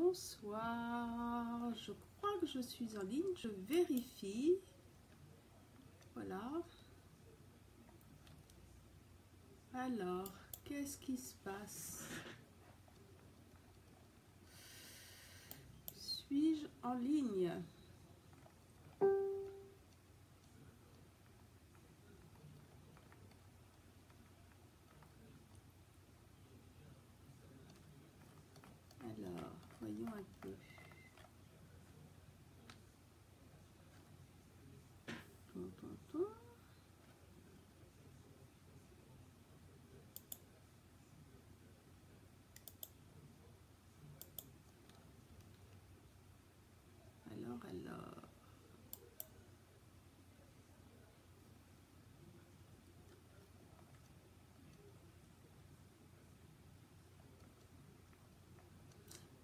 Bonsoir, je crois que je suis en ligne, je vérifie. Voilà. Alors, qu'est-ce qui se passe? Suis-je en ligne? Alors, voyons un peu. Alors.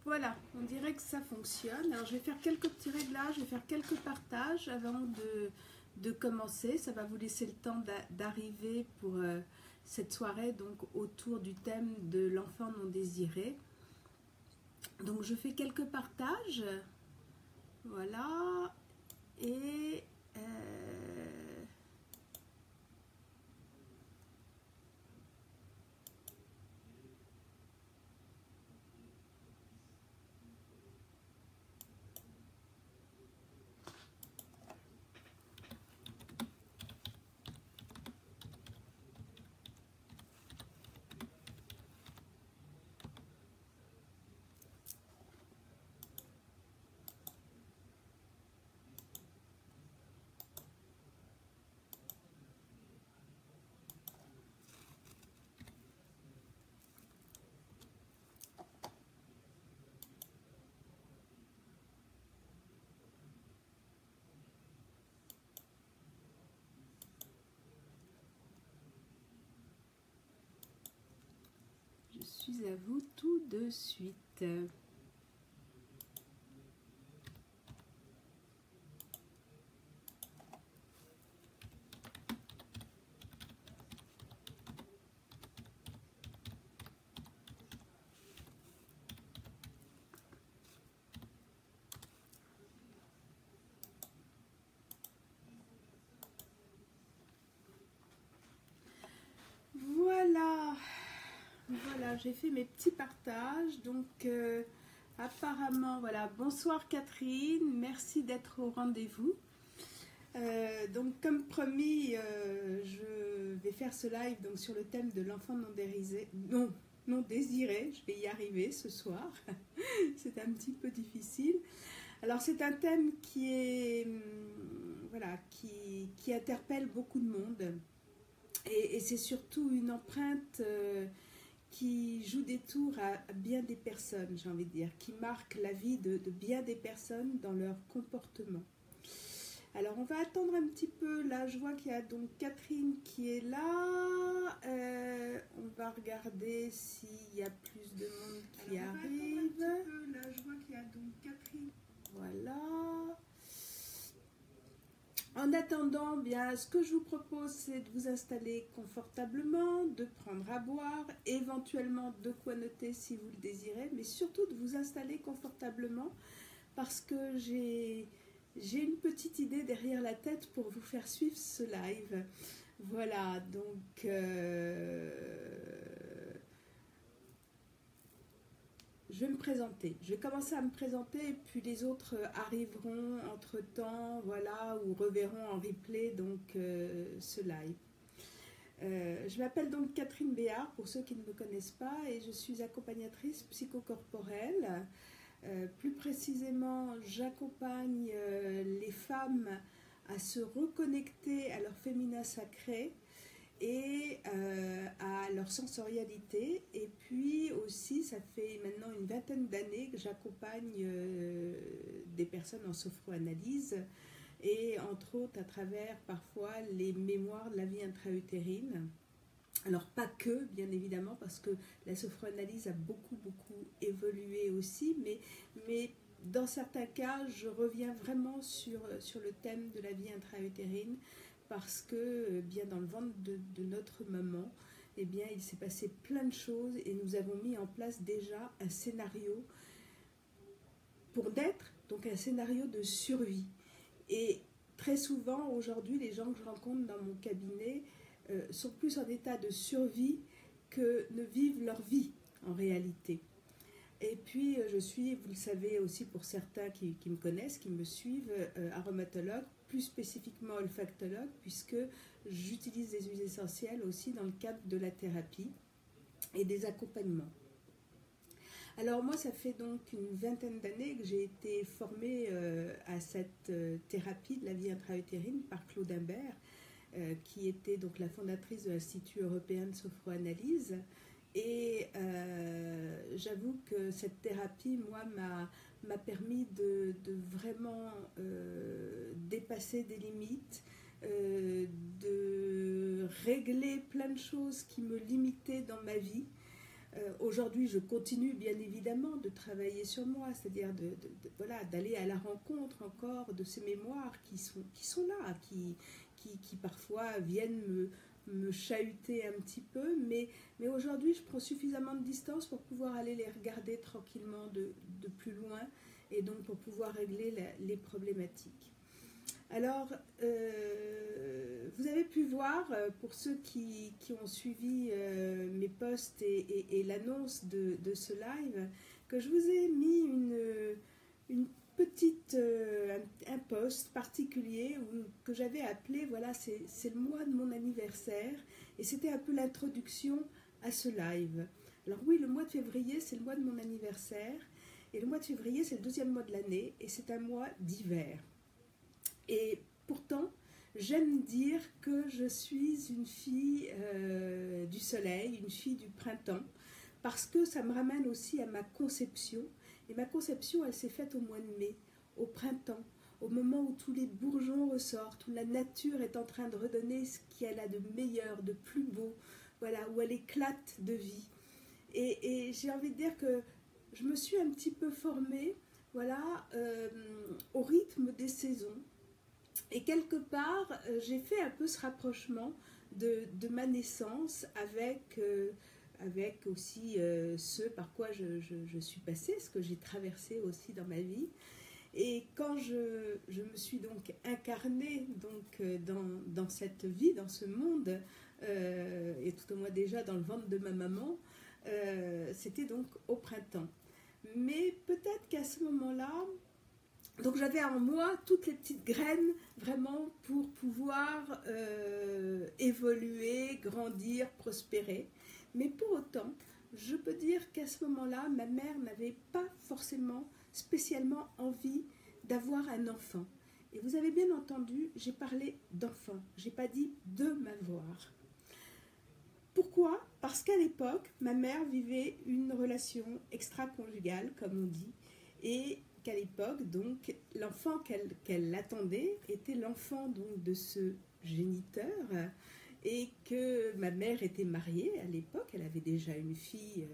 Voilà, on dirait que ça fonctionne. Alors, je vais faire quelques petits réglages, je vais faire quelques partages avant de commencer. Ça va vous laisser le temps d'arriver pour cette soirée, donc autour du thème de l'enfant non désiré. Donc, je fais quelques partages. Voilà. Et je suis à vous tout de suite. Voilà, j'ai fait mes petits partages. Donc, apparemment, voilà. Bonsoir Catherine, merci d'être au rendez-vous. Donc, comme promis, je vais faire ce live donc, sur le thème de l'enfant non désiré. Je vais y arriver ce soir. C'est un petit peu difficile. Alors, c'est un thème qui est, voilà, qui interpelle beaucoup de monde. Et c'est surtout une empreinte qui joue des tours à bien des personnes, j'ai envie de dire, qui marque la vie de bien des personnes dans leur comportement. Alors, on va attendre un petit peu. Là, je vois qu'il y a donc Catherine qui est là. On va regarder s'il y a plus de monde qui arrive. Là, je vois qu'il y a donc Catherine. Voilà. En attendant, bien, ce que je vous propose, c'est de vous installer confortablement, de prendre à boire, éventuellement de quoi noter si vous le désirez, mais surtout de vous installer confortablement parce que j'ai une petite idée derrière la tête pour vous faire suivre ce live. Voilà, donc je vais me présenter. Je vais commencer à me présenter et puis les autres arriveront entre-temps, voilà, ou reverront en replay donc ce live. Je m'appelle donc Catherine Béard, pour ceux qui ne me connaissent pas, et je suis accompagnatrice psychocorporelle. Plus précisément, j'accompagne les femmes à se reconnecter à leur féminin sacré et à leur sensorialité. Et puis aussi, ça fait maintenant une vingtaine d'années que j'accompagne des personnes en sophroanalyse et entre autres à travers parfois les mémoires de la vie intra-utérine. Alors pas que, bien évidemment, parce que la sophroanalyse a beaucoup évolué aussi, mais dans certains cas, je reviens vraiment sur le thème de la vie intra-utérine, parce que bien dans le ventre de notre maman, eh bien, il s'est passé plein de choses et nous avons mis en place déjà un scénario pour naître, donc un scénario de survie. Et très souvent, aujourd'hui, les gens que je rencontre dans mon cabinet sont plus en état de survie que ne vivent leur vie en réalité. Et puis, je suis, vous le savez aussi pour certains qui me connaissent, qui me suivent, aromatologue, plus spécifiquement olfactologue, puisque j'utilise des huiles essentielles aussi dans le cadre de la thérapie et des accompagnements. Alors moi, ça fait donc une vingtaine d'années que j'ai été formée à cette thérapie de la vie intra-utérine par Claude Imbert, qui était donc la fondatrice de l'Institut européen de sophroanalyse. Et j'avoue que cette thérapie, moi, m'a permis de vraiment dépasser des limites, de régler plein de choses qui me limitaient dans ma vie. Aujourd'hui, je continue bien évidemment de travailler sur moi, c'est-à-dire voilà, d'aller à la rencontre encore de ces mémoires qui sont là, qui parfois viennent me chahuter un petit peu, mais aujourd'hui, je prends suffisamment de distance pour pouvoir aller les regarder tranquillement de plus loin et donc pour pouvoir régler les problématiques. Alors, vous avez pu voir, pour ceux qui ont suivi mes posts et l'annonce de ce live, que je vous ai mis une petite, un post particulier que j'avais appelé, voilà, c'est le mois de mon anniversaire, et c'était un peu l'introduction à ce live. Alors oui, le mois de février, c'est le mois de mon anniversaire, et le mois de février, c'est le deuxième mois de l'année, et c'est un mois d'hiver. Et pourtant, j'aime dire que je suis une fille du soleil, une fille du printemps, parce que ça me ramène aussi à ma conception. Et ma conception, elle s'est faite au mois de mai, au printemps, au moment où tous les bourgeons ressortent, où la nature est en train de redonner ce qu'elle a de meilleur, de plus beau, voilà, où elle éclate de vie. Et j'ai envie de dire que je me suis un petit peu formée, voilà, au rythme des saisons. Et quelque part, j'ai fait un peu ce rapprochement de ma naissance avec aussi ce par quoi je suis passée, ce que j'ai traversé aussi dans ma vie. Et quand je me suis donc incarnée donc, dans cette vie, dans ce monde, et tout au moins déjà dans le ventre de ma maman, c'était donc au printemps. Mais peut-être qu'à ce moment-là, donc j'avais en moi toutes les petites graines vraiment pour pouvoir évoluer, grandir, prospérer. Mais pour autant, je peux dire qu'à ce moment-là, ma mère n'avait pas forcément spécialement envie d'avoir un enfant. Et vous avez bien entendu, j'ai parlé d'enfant, j'ai pas dit de m'avoir. Pourquoi? Parce qu'à l'époque, ma mère vivait une relation extra-conjugale, comme on dit, et qu'à l'époque, donc, l'enfant qu'elle attendait était l'enfant donc de ce géniteur, et que ma mère était mariée à l'époque, elle avait déjà une fille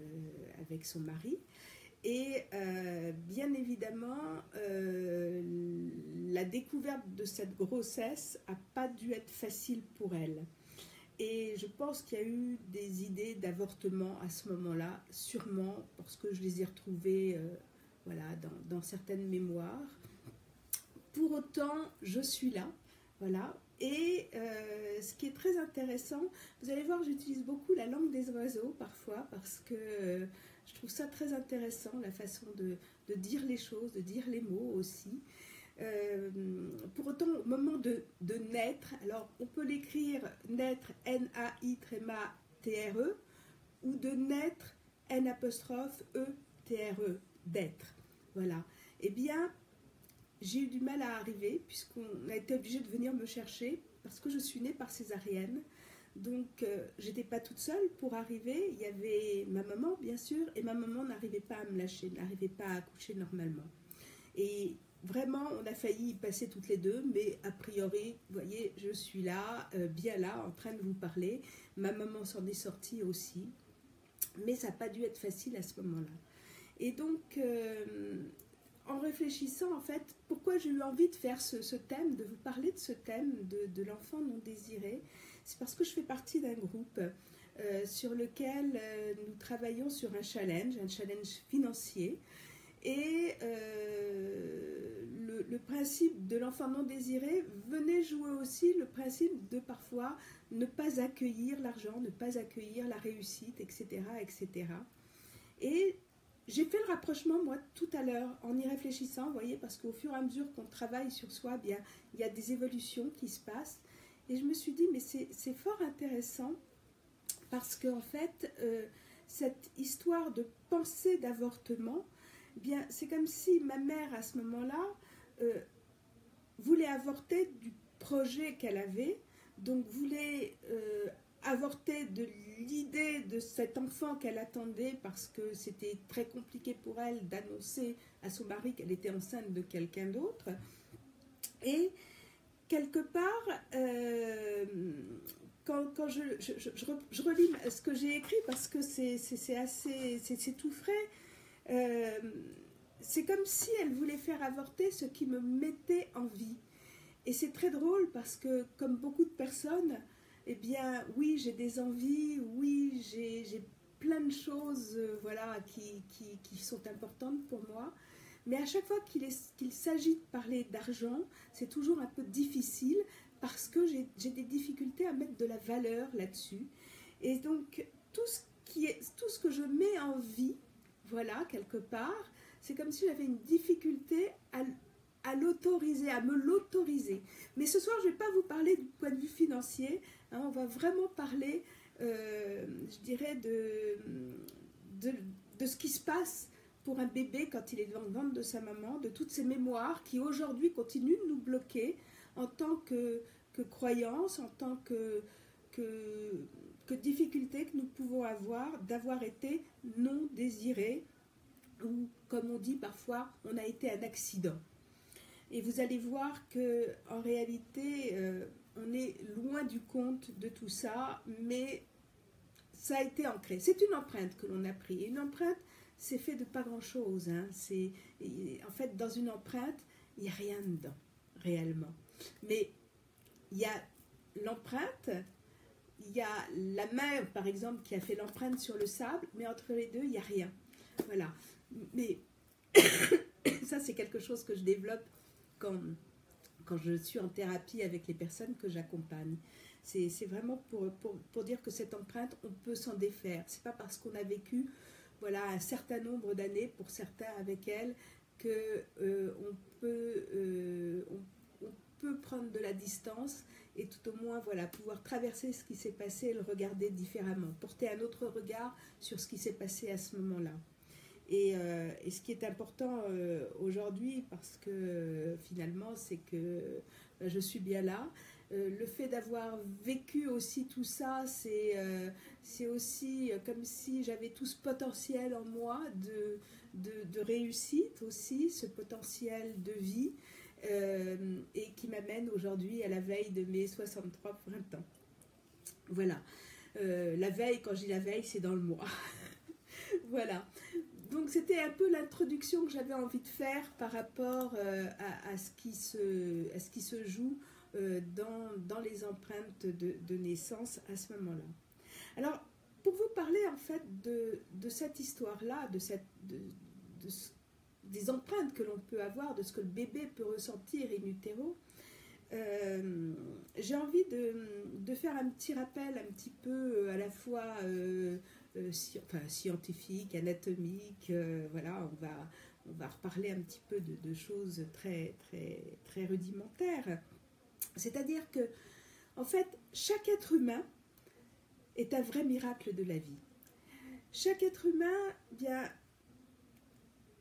avec son mari, et bien évidemment, la découverte de cette grossesse n'a pas dû être facile pour elle. Et je pense qu'il y a eu des idées d'avortement à ce moment-là, sûrement parce que je les ai retrouvées voilà, dans certaines mémoires. Pour autant, je suis là, voilà. Et ce qui est très intéressant, vous allez voir, j'utilise beaucoup la langue des oiseaux parfois parce que je trouve ça très intéressant, la façon de dire les choses, de dire les mots aussi. Pour autant, au moment de naître, alors on peut l'écrire naître N-A-I-T-R-E ou de naître N'-E-T-R-E, d'être. Voilà. Eh bien, j'ai eu du mal à arriver puisqu'on a été obligé de venir me chercher parce que je suis née par césarienne. Donc, j'étais pas toute seule pour arriver. Il y avait ma maman, bien sûr, et ma maman n'arrivait pas à me lâcher, n'arrivait pas à accoucher normalement. Et vraiment, on a failli y passer toutes les deux, mais a priori, vous voyez, je suis là, bien là, en train de vous parler. Ma maman s'en est sortie aussi, mais ça n'a pas dû être facile à ce moment-là. Et donc, en réfléchissant, en fait, pourquoi j'ai eu envie de faire ce thème, de vous parler de ce thème de l'enfant non désiré, c'est parce que je fais partie d'un groupe sur lequel nous travaillons sur un challenge financier. Et le principe de l'enfant non désiré venait jouer aussi le principe de parfois ne pas accueillir l'argent, ne pas accueillir la réussite, etc. etc. Et j'ai fait le rapprochement, moi, tout à l'heure, en y réfléchissant, vous voyez, parce qu'au fur et à mesure qu'on travaille sur soi, bien, il y a des évolutions qui se passent. Et je me suis dit, mais c'est fort intéressant, parce qu'en fait, cette histoire de pensée d'avortement, bien, c'est comme si ma mère, à ce moment-là, voulait avorter du projet qu'elle avait, donc voulait avorter de l'idée de cet enfant qu'elle attendait, parce que c'était très compliqué pour elle d'annoncer à son mari qu'elle était enceinte de quelqu'un d'autre. Et quelque part, quand je relis ce que j'ai écrit, parce que c'est tout frais, c'est comme si elle voulait faire avorter ce qui me mettait en vie. Et c'est très drôle parce que, comme beaucoup de personnes, eh bien, oui, j'ai des envies, oui, j'ai plein de choses voilà, qui sont importantes pour moi. Mais à chaque fois qu'il s'agit de parler d'argent, c'est toujours un peu difficile parce que j'ai des difficultés à mettre de la valeur là-dessus. Et donc, tout ce que je mets en vie, voilà, quelque part, c'est comme si j'avais une difficulté à l'autoriser, à me l'autoriser. Mais ce soir, je ne vais pas vous parler du point de vue financier, hein, on va vraiment parler, je dirais, de ce qui se passe pour un bébé quand il est dans le ventre de sa maman, de toutes ces mémoires qui aujourd'hui continuent de nous bloquer en tant que croyance, en tant que difficulté que nous pouvons avoir d'avoir été non désirés, ou comme on dit parfois, on a été un accident. Et vous allez voir que en réalité, on est loin du compte de tout ça, mais ça a été ancré. C'est une empreinte que l'on a prise. Et une empreinte, c'est fait de pas grand-chose. Hein. En fait, dans une empreinte, il n'y a rien dedans, réellement. Mais il y a l'empreinte, il y a la main, par exemple, qui a fait l'empreinte sur le sable, mais entre les deux, il n'y a rien. Voilà. Mais ça, c'est quelque chose que je développe quand je suis en thérapie avec les personnes que j'accompagne. C'est vraiment pour dire que cette empreinte, on peut s'en défaire. Ce n'est pas parce qu'on a vécu voilà, un certain nombre d'années, pour certains avec elle, qu'on peut prendre de la distance et tout au moins voilà, pouvoir traverser ce qui s'est passé et le regarder différemment, porter un autre regard sur ce qui s'est passé à ce moment-là. Et ce qui est important aujourd'hui, parce que finalement, c'est que je suis bien là. Le fait d'avoir vécu aussi tout ça, c'est aussi comme si j'avais tout ce potentiel en moi de réussite aussi, ce potentiel de vie, et qui m'amène aujourd'hui à la veille de mes 63 printemps. Voilà. La veille, quand je dis la veille, c'est dans le mois. Voilà. Donc c'était un peu l'introduction que j'avais envie de faire par rapport à ce qui se joue dans les empreintes de naissance à ce moment-là. Alors, pour vous parler en fait de cette histoire-là, des empreintes que l'on peut avoir, de ce que le bébé peut ressentir in utero, j'ai envie de faire un petit rappel un petit peu à la fois scientifique, anatomique, voilà, on va reparler un petit peu de choses très, très, très rudimentaires. C'est-à-dire que, en fait, chaque être humain est un vrai miracle de la vie. Chaque être humain, bien,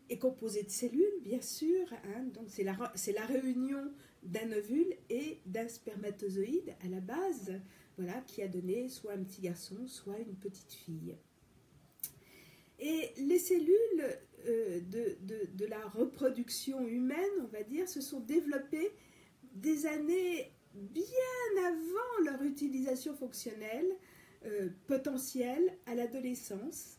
est composé de cellules, bien sûr, hein, donc c'est la réunion d'un ovule et d'un spermatozoïde à la base, voilà, qui a donné soit un petit garçon, soit une petite fille. Et les cellules de la reproduction humaine, on va dire, se sont développées des années bien avant leur utilisation fonctionnelle, potentielle, à l'adolescence,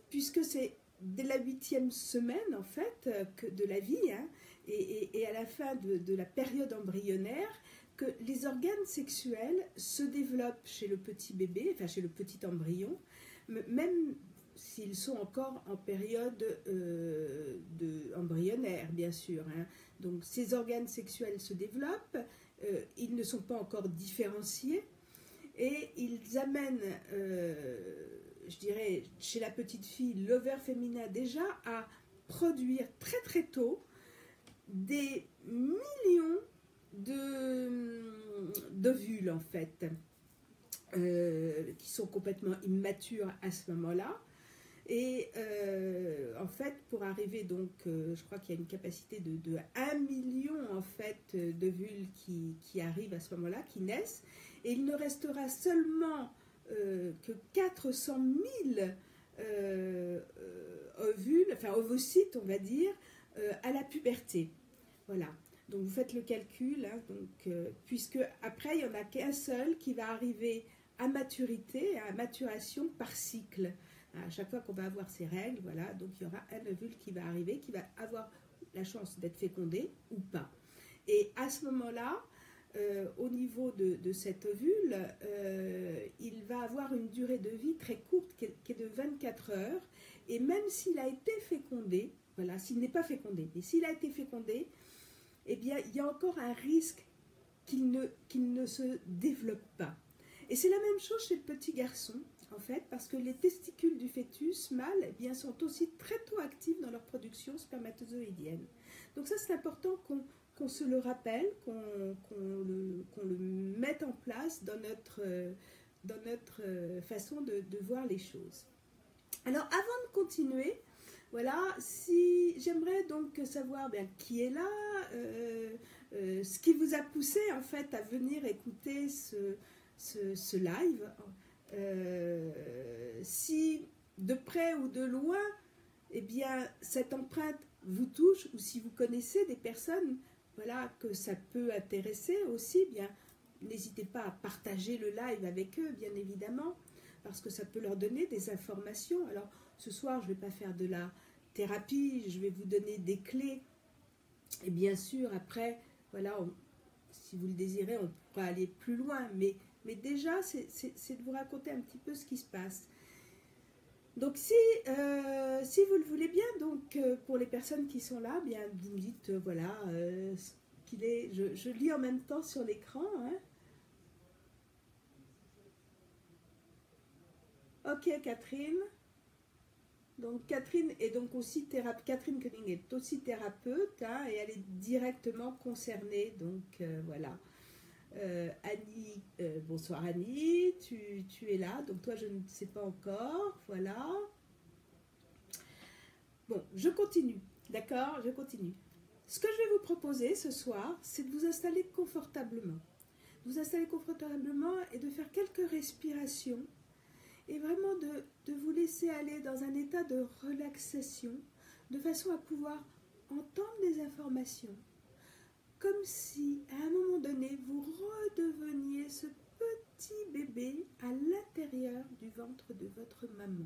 puisque c'est dès la 8e semaine, en fait, de la vie, hein, et à la fin de la période embryonnaire, que les organes sexuels se développent chez le petit bébé, enfin chez le petit embryon, même s'ils sont encore en période embryonnaire, bien sûr. Hein. Donc ces organes sexuels se développent, ils ne sont pas encore différenciés, et ils amènent, je dirais, chez la petite fille, l'ovaire féminin déjà à produire très très tôt des millions d'ovules en fait, qui sont complètement immatures à ce moment-là. Et en fait, pour arriver donc, je crois qu'il y a une capacité de 1 million en fait d'ovules qui arrivent à ce moment-là, qui naissent, et il ne restera seulement que 400 000 ovules, enfin ovocytes on va dire, à la puberté. Voilà. Donc vous faites le calcul, hein, donc, puisque après il n'y en a qu'un seul qui va arriver à maturité, à maturation par cycle. À chaque fois qu'on va avoir ces règles, voilà, donc il y aura un ovule qui va arriver, qui va avoir la chance d'être fécondé ou pas. Et à ce moment-là, au niveau de cet ovule, il va avoir une durée de vie très courte, qui est de 24 heures, et même s'il a été fécondé, voilà, s'il n'est pas fécondé, mais s'il a été fécondé, eh bien, il y a encore un risque qu'il ne se développe pas. Et c'est la même chose chez le petit garçon, en fait, parce que les testicules du fœtus mâle eh bien, sont aussi très tôt actifs dans leur production spermatozoïdienne. Donc ça, c'est important qu'on se le rappelle, qu'on le mette en place dans notre façon de voir les choses. Alors, avant de continuer, voilà, si j'aimerais donc savoir bien qui est là, ce qui vous a poussé en fait à venir écouter ce live. Si de près ou de loin, eh bien, cette empreinte vous touche, ou si vous connaissez des personnes, voilà, que ça peut intéresser aussi, bien, n'hésitez pas à partager le live avec eux, bien évidemment, parce que ça peut leur donner des informations. Alors, ce soir, je ne vais pas faire de la thérapie, je vais vous donner des clés, et bien sûr, après, voilà, si vous le désirez, on pourra aller plus loin, mais déjà, c'est de vous raconter un petit peu ce qui se passe. Donc, si vous le voulez bien, donc pour les personnes qui sont là, bien, vous me dites, voilà, ce qu'il est. Je lis en même temps sur l'écran. Hein. Ok, Catherine. Donc, Catherine est donc aussi Catherine Koenig est aussi thérapeute, hein, et elle est directement concernée. Donc, voilà. Annie, bonsoir Annie, tu es là, donc toi je ne sais pas encore, voilà. Bon, je continue, d'accord, je continue. Ce que je vais vous proposer ce soir, c'est de vous installer confortablement. De vous installer confortablement et de faire quelques respirations et vraiment de vous laisser aller dans un état de relaxation de façon à pouvoir entendre des informations. Comme si, à un moment donné, vous redeveniez ce petit bébé à l'intérieur du ventre de votre maman.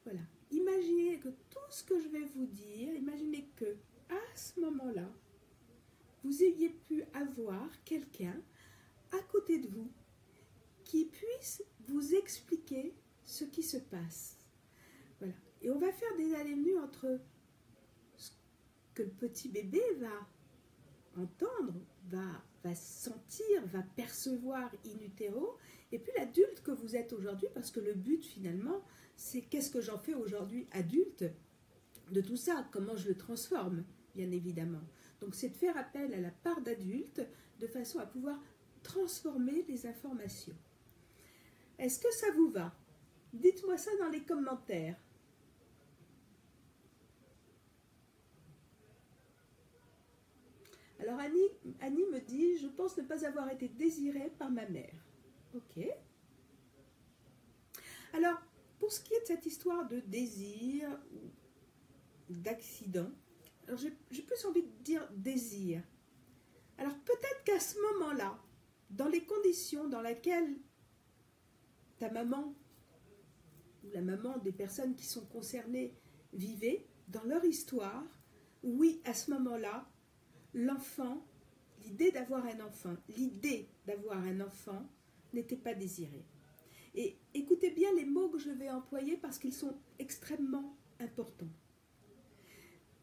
Voilà. Imaginez que tout ce que je vais vous dire, imaginez que, à ce moment-là, vous ayez pu avoir quelqu'un à côté de vous qui puisse vous expliquer ce qui se passe. Voilà. Et on va faire des allées-venues entre ce que le petit bébé va entendre, va sentir, va percevoir in utero, et puis l'adulte que vous êtes aujourd'hui, parce que le but finalement, c'est qu'est-ce que j'en fais aujourd'hui adulte de tout ça, comment je le transforme, bien évidemment. Donc c'est de faire appel à la part d'adulte de façon à pouvoir transformer les informations. Est-ce que ça vous va? Dites-moi ça dans les commentaires. Alors Annie me dit, je pense ne pas avoir été désirée par ma mère. Ok. Alors, pour ce qui est de cette histoire de désir ou d'accident, alors j'ai plus envie de dire désir. Alors peut-être qu'à ce moment-là, dans les conditions dans lesquelles ta maman ou la maman des personnes qui sont concernées vivaient, dans leur histoire, oui, à ce moment-là, l'enfant, l'idée d'avoir un enfant n'était pas désirée. Et écoutez bien les mots que je vais employer parce qu'ils sont extrêmement importants.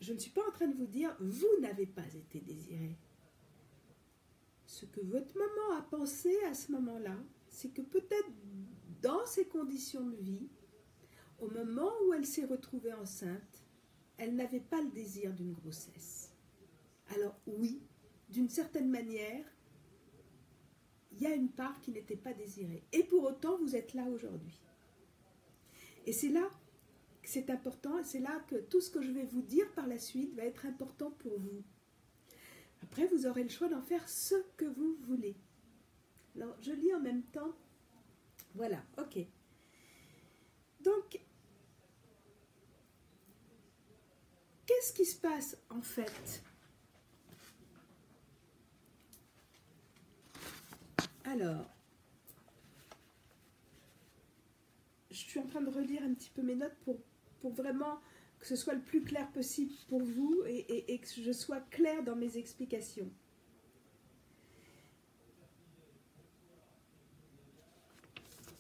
Je ne suis pas en train de vous dire, vous n'avez pas été désiré. Ce que votre maman a pensé à ce moment-là, c'est que peut-être dans ces conditions de vie, au moment où elle s'est retrouvée enceinte, elle n'avait pas le désir d'une grossesse. Alors oui, d'une certaine manière, il y a une part qui n'était pas désirée. Et pour autant, vous êtes là aujourd'hui. Et c'est là que c'est important, et c'est là que tout ce que je vais vous dire par la suite va être important pour vous. Après, vous aurez le choix d'en faire ce que vous voulez. Alors, je lis en même temps. Voilà, ok. Donc, qu'est-ce qui se passe en fait? Alors, je suis en train de relire un petit peu mes notes pour vraiment que ce soit le plus clair possible pour vous et que je sois claire dans mes explications.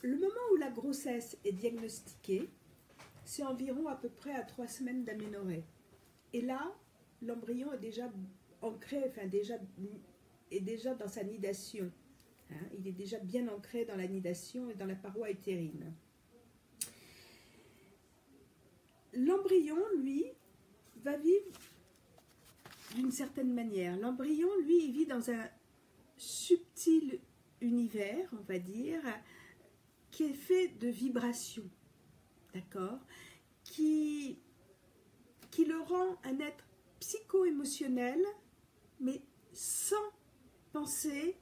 Le moment où la grossesse est diagnostiquée, c'est environ à peu près à 3 semaines d'aménorrhée. Et là, l'embryon est déjà ancré, enfin est déjà dans sa nidation. Hein, il est déjà bien ancré dans la nidation et dans la paroi utérine. L'embryon, lui, va vivre d'une certaine manière. L'embryon, lui, il vit dans un subtil univers, on va dire, qui est fait de vibrations, d'accord, qui le rend un être psycho-émotionnel, mais sans pensée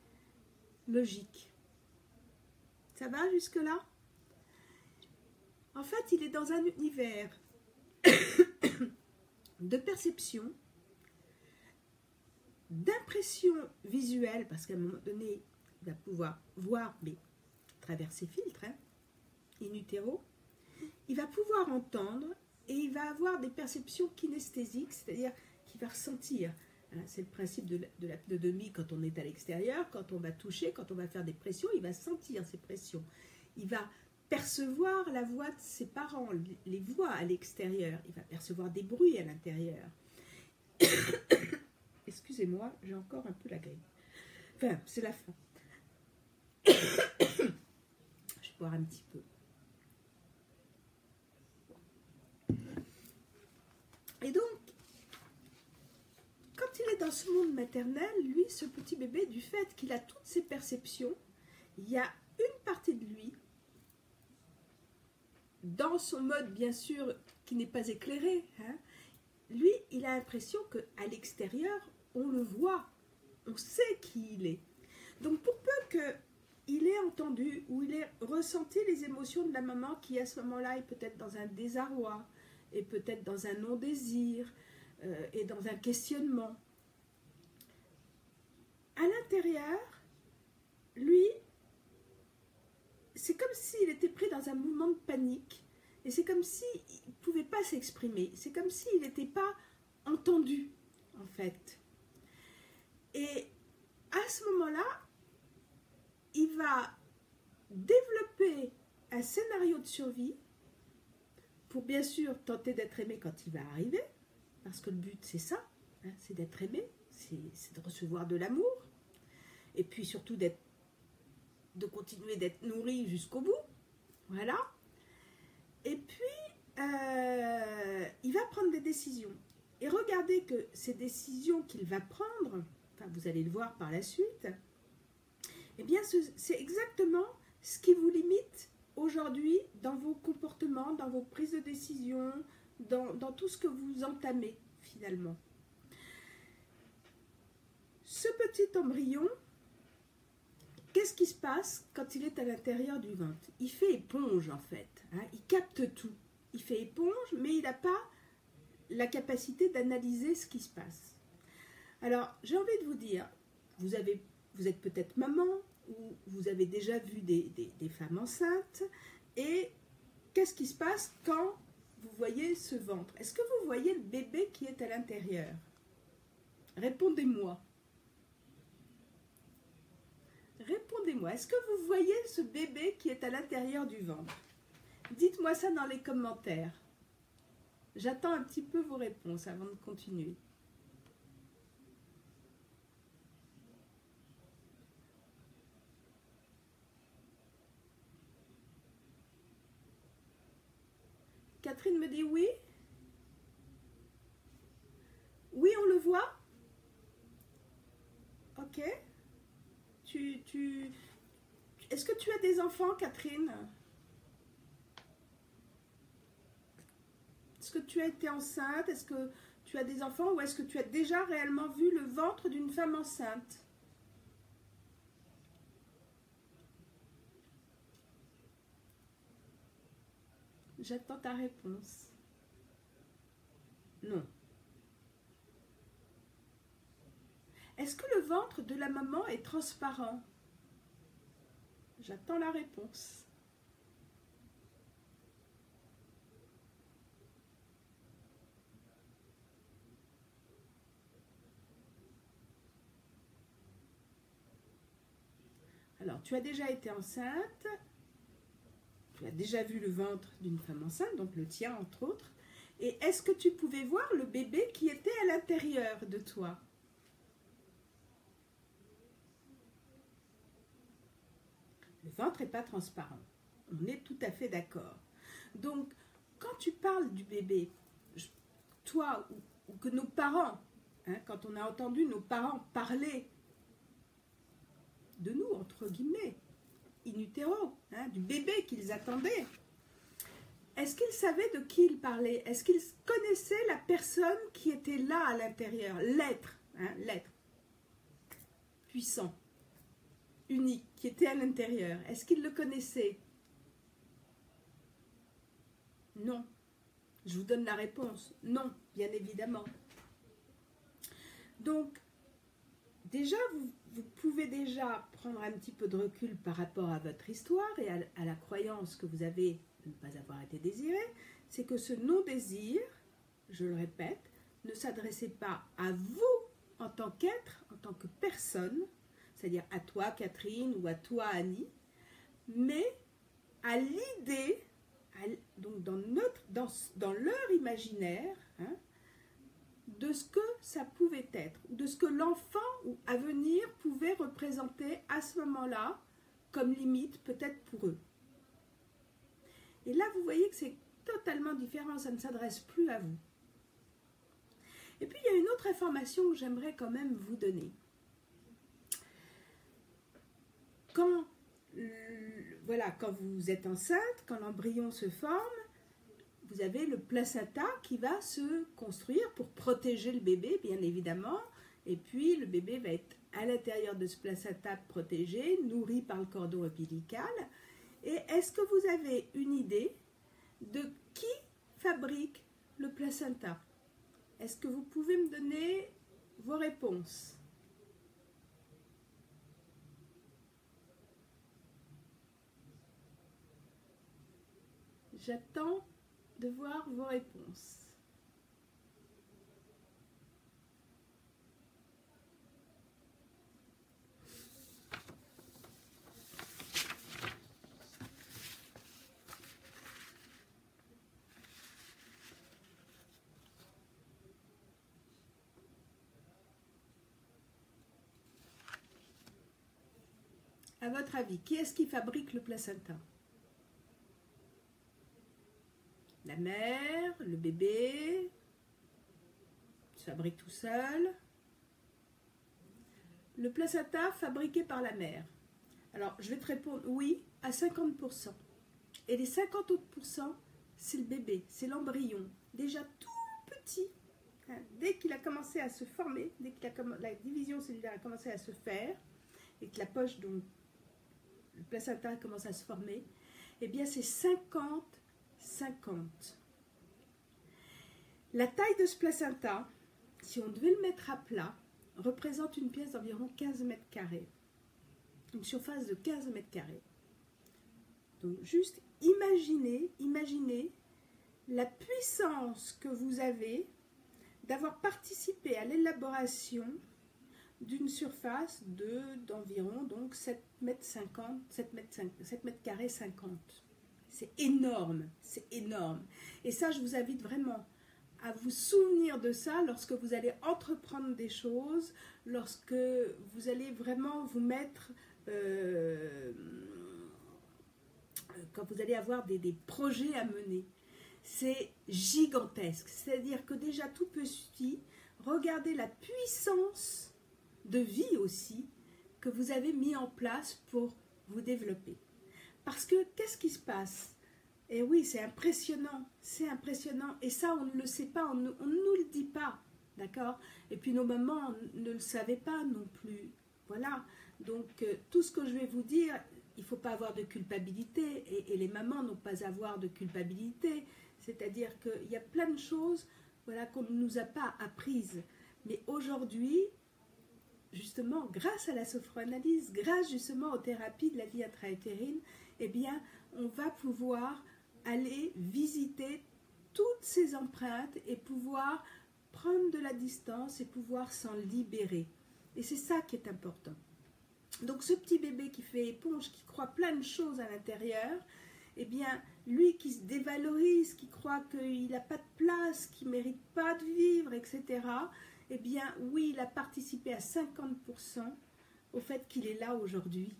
logique. Ça va jusque-là? En fait, il est dans un univers de perception, d'impression visuelle, parce qu'à un moment donné, il va pouvoir voir, mais à travers ses filtres, hein, in utero, il va pouvoir entendre et il va avoir des perceptions kinesthésiques, c'est-à-dire qu'il va ressentir. Hein, c'est le principe de la pneudémie quand on est à l'extérieur, quand on va toucher, quand on va faire des pressions, il va sentir ces pressions. Il va percevoir la voix de ses parents, les voix à l'extérieur. Il va percevoir des bruits à l'intérieur. Excusez-moi, j'ai encore un peu la grippe. Enfin, c'est la fin. Je vais boire un petit peu. Et donc, quand il est dans ce monde maternel, lui, ce petit bébé, du fait qu'il a toutes ces perceptions, il y a une partie de lui, dans son mode, bien sûr, qui n'est pas éclairé, hein, lui, il a l'impression qu'à l'extérieur, on le voit, on sait qui il est. Donc, pour peu qu'il ait entendu ou il ait ressenti les émotions de la maman qui, à ce moment-là, est peut-être dans un désarroi, et peut-être dans un non-désir, et dans un questionnement, à l'intérieur, lui, c'est comme s'il était pris dans un mouvement de panique, et c'est comme s'il ne pouvait pas s'exprimer, c'est comme s'il n'était pas entendu, en fait. Et à ce moment-là, il va développer un scénario de survie pour bien sûr tenter d'être aimé quand il va arriver, parce que le but c'est ça, hein, c'est d'être aimé, c'est de recevoir de l'amour, et puis surtout de continuer d'être nourri jusqu'au bout, voilà. Et puis, il va prendre des décisions. Et regardez que ces décisions qu'il va prendre, enfin vous allez le voir par la suite, eh bien c'est exactement ce qui vous limite aujourd'hui dans vos comportements, dans vos prises de décision, dans tout ce que vous entamez finalement. Ce petit embryon, qu'est-ce qui se passe quand il est à l'intérieur du ventre? Il fait éponge en fait, hein, il capte tout. Il fait éponge, mais il n'a pas la capacité d'analyser ce qui se passe. Alors, j'ai envie de vous dire, vous êtes peut-être maman, ou vous avez déjà vu des femmes enceintes, et qu'est-ce qui se passe quand vous voyez ce ventre? Est-ce que vous voyez le bébé qui est à l'intérieur? Répondez-moi. répondez-moi, est-ce que vous voyez ce bébé qui est à l'intérieur du ventre? Dites-moi ça dans les commentaires. J'attends un petit peu vos réponses avant de continuer. Catherine me dit oui. Oui, on le voit. Ok. Est-ce que tu as des enfants, Catherine? Est-ce que tu as été enceinte? Est-ce que tu as des enfants ou est-ce que tu as déjà réellement vu le ventre d'une femme enceinte? J'attends ta réponse. Non. Est-ce que le ventre de la maman est transparent? J'attends la réponse. Alors, tu as déjà été enceinte, tu as déjà vu le ventre d'une femme enceinte, donc le tien entre autres, et est-ce que tu pouvais voir le bébé qui était à l'intérieur de toi? Le ventre n'est pas transparent, on est tout à fait d'accord. Donc, quand tu parles du bébé, toi ou que nos parents, hein, quand on a entendu nos parents parler de nous, entre guillemets, in utero, hein, du bébé qu'ils attendaient, est-ce qu'ils savaient de qui ils parlaient? Est-ce qu'ils connaissaient la personne qui était là à l'intérieur? L'être, hein, l'être puissant, unique, qui était à l'intérieur. Est-ce qu'ils le connaissaient? Non. Je vous donne la réponse. Non, bien évidemment. Donc, déjà, vous pouvez déjà prendre un petit peu de recul par rapport à votre histoire et à la croyance que vous avez de ne pas avoir été désiré. C'est que ce non-désir, je le répète, ne s'adressait pas à vous en tant qu'être, en tant que personne, c'est-à-dire à toi, Catherine, ou à toi, Annie, mais à l'idée, donc dans leur imaginaire, hein, de ce que ça pouvait être, de ce que l'enfant à venir pouvait représenter à ce moment-là, comme limite peut-être pour eux. Et là, vous voyez que c'est totalement différent, ça ne s'adresse plus à vous. Et puis, il y a une autre information que j'aimerais quand même vous donner. Quand vous êtes enceinte, quand l'embryon se forme, vous avez le placenta qui va se construire pour protéger le bébé, bien évidemment. Et puis, le bébé va être à l'intérieur de ce placenta protégé, nourri par le cordon ombilical. Et est-ce que vous avez une idée de qui fabrique le placenta? Est-ce que vous pouvez me donner vos réponses? J'attends de voir vos réponses. À votre avis, qui est-ce qui fabrique le placenta? La mère, le bébé, il se fabrique tout seul. Le placenta fabriqué par la mère. Alors, je vais te répondre oui à 50%. Et les 50 autres %, c'est le bébé, c'est l'embryon, déjà tout petit. Hein, dès qu'il a commencé à se former, dès que la division cellulaire a commencé à se faire, et que la poche, donc le placenta a commencé à se former, eh bien c'est 50-50. La taille de ce placenta, si on devait le mettre à plat, représente une pièce d'environ 15 mètres carrés. Une surface de 15 mètres carrés. Donc juste imaginez la puissance que vous avez d'avoir participé à l'élaboration d'une surface d'environ donc 7,50 m, 7 mètres carrés 50. C'est énorme, c'est énorme. Et ça, je vous invite vraiment à vous souvenir de ça lorsque vous allez entreprendre des choses, lorsque vous allez vraiment vous mettre, quand vous allez avoir des projets à mener. C'est gigantesque, c'est-à-dire que déjà tout petit, regardez la puissance de vie aussi que vous avez mis en place pour vous développer. Parce que qu'est-ce qui se passe? Et oui, c'est impressionnant, et ça on ne le sait pas, on ne nous le dit pas, d'accord? Et puis nos mamans ne le savaient pas non plus, voilà. Donc tout ce que je vais vous dire, il ne faut pas avoir de culpabilité, et les mamans n'ont pas à avoir de culpabilité, c'est-à-dire qu'il y a plein de choses, voilà, qu'on ne nous a pas apprises. Mais aujourd'hui, justement, grâce à la sophroanalyse, grâce justement aux thérapies de la vie intra-utérine, eh bien, on va pouvoir aller visiter toutes ces empreintes et pouvoir prendre de la distance et pouvoir s'en libérer. Et c'est ça qui est important. Donc ce petit bébé qui fait éponge, qui croit plein de choses à l'intérieur, eh bien, lui qui se dévalorise, qui croit qu'il n'a pas de place, qu'il ne mérite pas de vivre, etc., eh bien, oui, il a participé à 50% au fait qu'il est là aujourd'hui,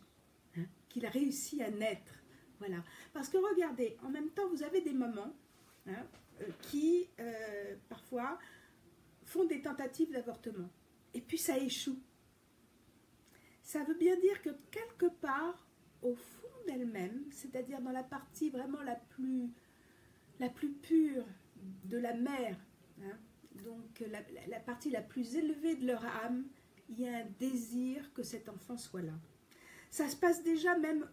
hein, qu'il a réussi à naître. Voilà. Parce que regardez, en même temps, vous avez des mamans hein, qui, parfois, font des tentatives d'avortement. Et puis, ça échoue. Ça veut bien dire que quelque part, au fond d'elle-même, c'est-à-dire dans la partie vraiment la plus pure de la mère, hein, donc la partie la plus élevée de leur âme, il y a un désir que cet enfant soit là. Ça se passe déjà même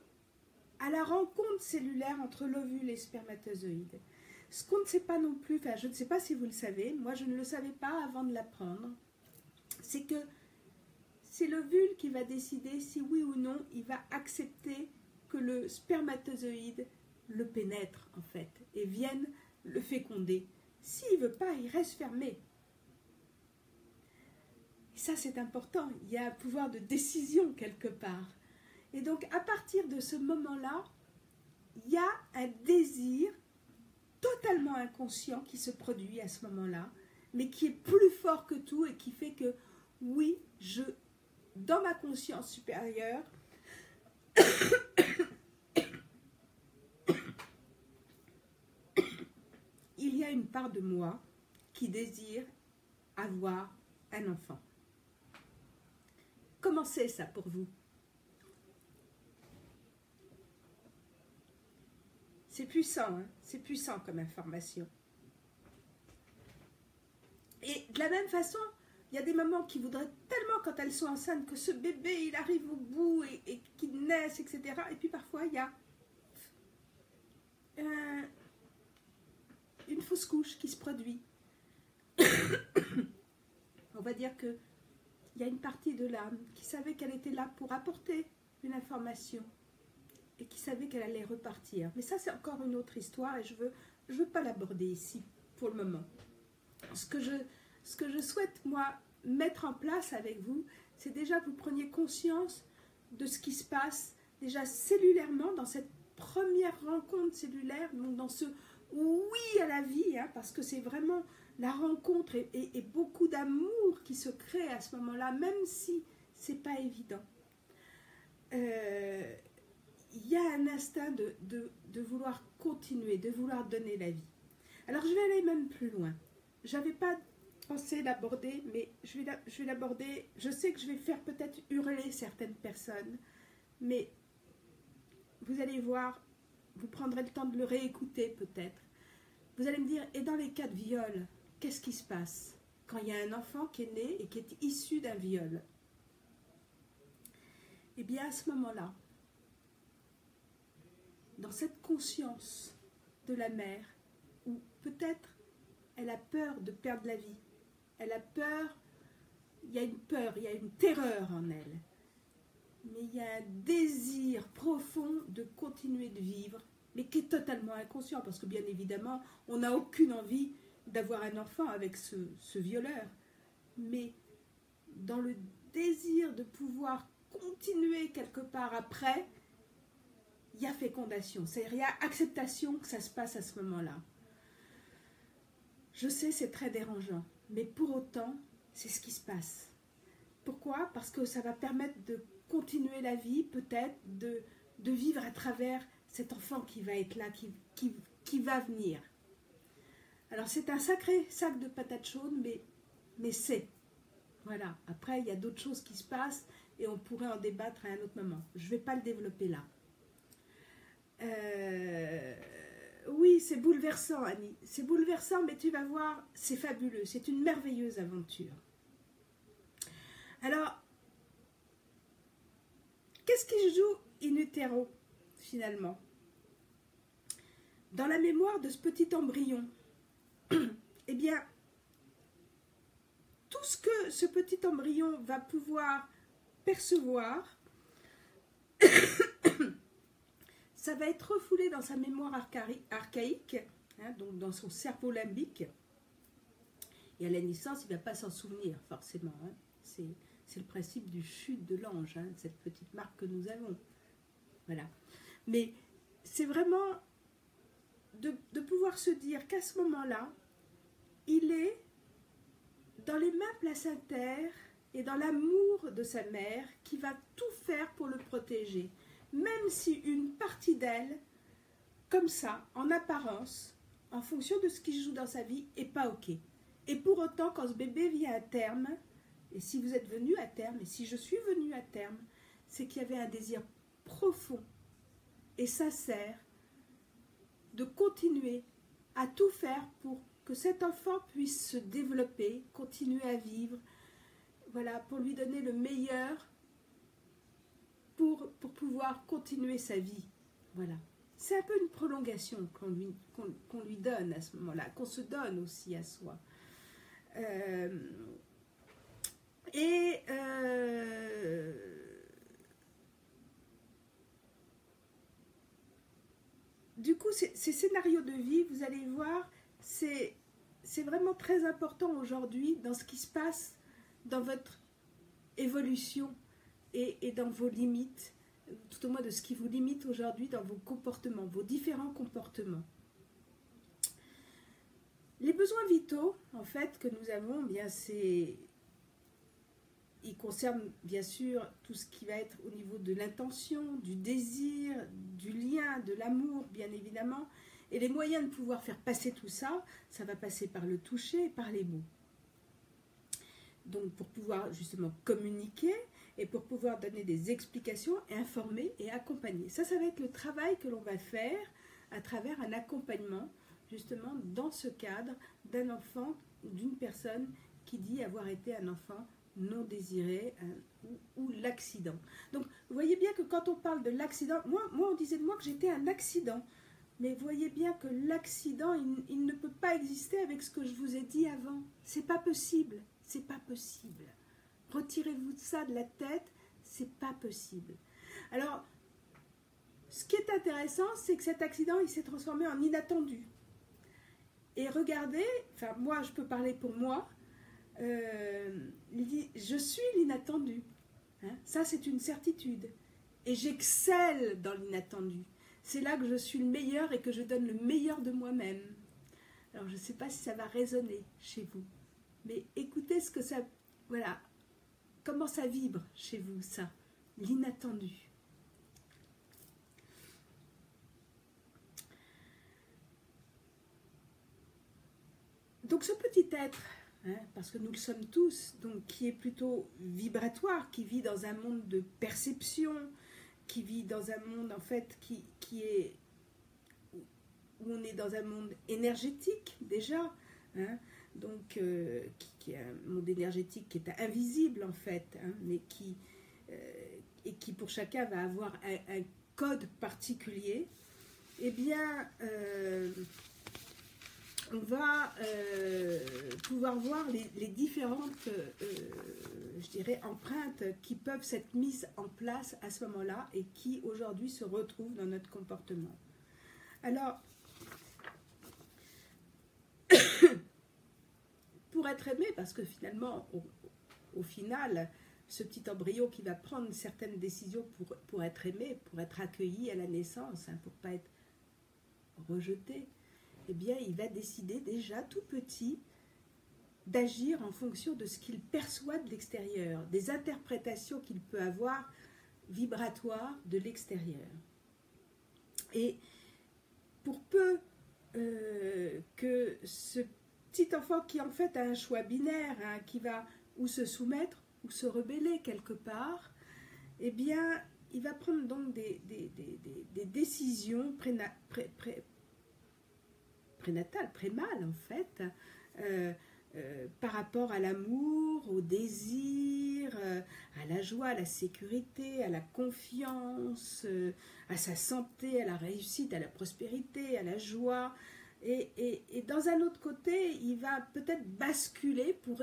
à la rencontre cellulaire entre l'ovule et le spermatozoïde. Ce qu'on ne sait pas non plus, enfin je ne sais pas si vous le savez, moi je ne le savais pas avant de l'apprendre, c'est que c'est l'ovule qui va décider si oui ou non il va accepter que le spermatozoïde le pénètre en fait et vienne le féconder. S'il ne veut pas, il reste fermé. Et ça c'est important, il y a un pouvoir de décision quelque part. Et donc à partir de ce moment-là, il y a un désir totalement inconscient qui se produit à ce moment-là, mais qui est plus fort que tout et qui fait que oui, dans ma conscience supérieure, il y a une part de moi qui désire avoir un enfant. Comment c'est ça pour vous? C'est puissant, hein? C'est puissant comme information. Et de la même façon, il y a des mamans qui voudraient tellement quand elles sont enceintes que ce bébé il arrive au bout et qu'il naisse, etc. Et puis parfois il y a une fausse couche qui se produit. On va dire qu'il y a une partie de l'âme qui savait qu'elle était là pour apporter une information et qui savait qu'elle allait repartir. Mais ça, c'est encore une autre histoire et je veux pas l'aborder ici pour le moment. Ce que je souhaite, moi, mettre en place avec vous, c'est déjà que vous preniez conscience de ce qui se passe déjà cellulairement dans cette première rencontre cellulaire, donc dans ce oui à la vie, hein, parce que c'est vraiment la rencontre et beaucoup d'amour qui se crée à ce moment-là, même si c'est pas évident. Il y a un instinct de vouloir continuer, de vouloir donner la vie. Alors je vais aller même plus loin. J'avais pas pensé l'aborder, mais je vais l'aborder. Je sais que je vais faire peut-être hurler certaines personnes, mais vous allez voir, vous prendrez le temps de le réécouter peut-être. Vous allez me dire, et dans les cas de viol, qu'est-ce qui se passe quand il y a un enfant qui est né et qui est issu d'un viol? Eh bien à ce moment-là, dans cette conscience de la mère, où peut-être elle a peur de perdre la vie, elle a peur, il y a une terreur en elle, mais il y a un désir profond de continuer de vivre, mais qui est totalement inconscient, parce que bien évidemment, on n'a aucune envie d'avoir un enfant avec ce violeur, mais dans désir de pouvoir continuer quelque part après, il y a fécondation, c'est-à-dire il y a acceptation que ça se passe à ce moment-là. Je sais, c'est très dérangeant, mais pour autant, c'est ce qui se passe. Pourquoi? Parce que ça va permettre de continuer la vie, peut-être, de vivre à travers cet enfant qui va être là, qui va venir. Alors c'est un sacré sac de patates chaudes, mais c'est. Voilà. Après, il y a d'autres choses qui se passent et on pourrait en débattre à un autre moment. Je ne vais pas le développer là. Oui, c'est bouleversant, Annie. C'est bouleversant, mais tu vas voir, c'est fabuleux. C'est une merveilleuse aventure. Alors, qu'est-ce qui se joue in utero, finalement? Dans la mémoire de ce petit embryon, eh bien, tout ce que ce petit embryon va pouvoir percevoir, ça va être refoulé dans sa mémoire archaïque, hein, donc dans son cerveau limbique. Et à la naissance, il ne va pas s'en souvenir, forcément. Hein. C'est le principe du chute de l'ange, hein, cette petite marque que nous avons. Voilà. Mais c'est vraiment de pouvoir se dire qu'à ce moment-là, il est dans les mains placentaires et dans l'amour de sa mère qui va tout faire pour le protéger. Même si une partie d'elle, comme ça, en apparence, en fonction de ce qui se joue dans sa vie, n'est pas OK. Et pour autant, quand ce bébé vient à terme, et si vous êtes venu à terme, et si je suis venue à terme, c'est qu'il y avait un désir profond et sincère de continuer à tout faire pour que cet enfant puisse se développer, continuer à vivre, voilà, pour lui donner le meilleur pour pouvoir continuer sa vie. Voilà. C'est un peu une prolongation qu'on lui donne à ce moment-là, qu'on se donne aussi à soi. Du coup, ces scénarios de vie, vous allez voir, c'est vraiment très important aujourd'hui dans ce qui se passe dans votre évolution et dans vos limites, tout au moins de ce qui vous limite aujourd'hui dans vos comportements, vos différents comportements. Les besoins vitaux, en fait, que nous avons, bien ils concernent bien sûr tout ce qui va être au niveau de l'intention, du désir, du lien, de l'amour, bien évidemment. Et les moyens de pouvoir faire passer tout ça, ça va passer par le toucher et par les mots. Donc pour pouvoir justement communiquer et pour pouvoir donner des explications, informer et accompagner. Ça va être le travail que l'on va faire à travers un accompagnement, justement dans ce cadre d'un enfant, d'une personne qui dit avoir été un enfant non désiré ou l'accident. Donc vous voyez bien que quand on parle de l'accident, moi on disait de moi que j'étais un accident. Mais vous voyez bien que l'accident, il ne peut pas exister avec ce que je vous ai dit avant. C'est pas possible. C'est pas possible. Retirez-vous de ça de la tête, c'est pas possible. Alors, ce qui est intéressant, c'est que cet accident, il s'est transformé en inattendu. Et regardez, enfin moi, je peux parler pour moi, il dit, je suis l'inattendu. Hein, ça, c'est une certitude. Et j'excelle dans l'inattendu. C'est là que je suis le meilleur et que je donne le meilleur de moi-même. Alors, je ne sais pas si ça va résonner chez vous. Mais écoutez ce que ça... Voilà. Comment ça vibre chez vous, ça. L'inattendu. Donc, ce petit être, hein, parce que nous le sommes tous, donc qui est plutôt vibratoire, qui vit dans un monde de perception, qui vit dans un monde, en fait, qui est... où on est dans un monde énergétique, déjà, hein, donc qui est un monde énergétique qui est invisible en fait, hein, mais et qui pour chacun va avoir un code particulier, eh bien on va pouvoir voir les différentes, je dirais, empreintes qui peuvent s'être mises en place à ce moment-là et qui aujourd'hui se retrouvent dans notre comportement. Alors, pour être aimé, parce que finalement, au final, ce petit embryon qui va prendre certaines décisions pour être aimé, pour être accueilli à la naissance, hein, pour ne pas être rejeté, eh bien, il va décider déjà tout petit d'agir en fonction de ce qu'il perçoit de l'extérieur, des interprétations qu'il peut avoir vibratoires de l'extérieur. Et pour peu que ce petit enfant qui en fait a un choix binaire, hein, qui va ou se soumettre ou se rebeller quelque part, eh bien, il va prendre donc des décisions prénatales, prémâles en fait, par rapport à l'amour, au désir, à la joie, à la sécurité, à la confiance, à sa santé, à la réussite, à la prospérité, à la joie. Et dans un autre côté, il va peut-être basculer pour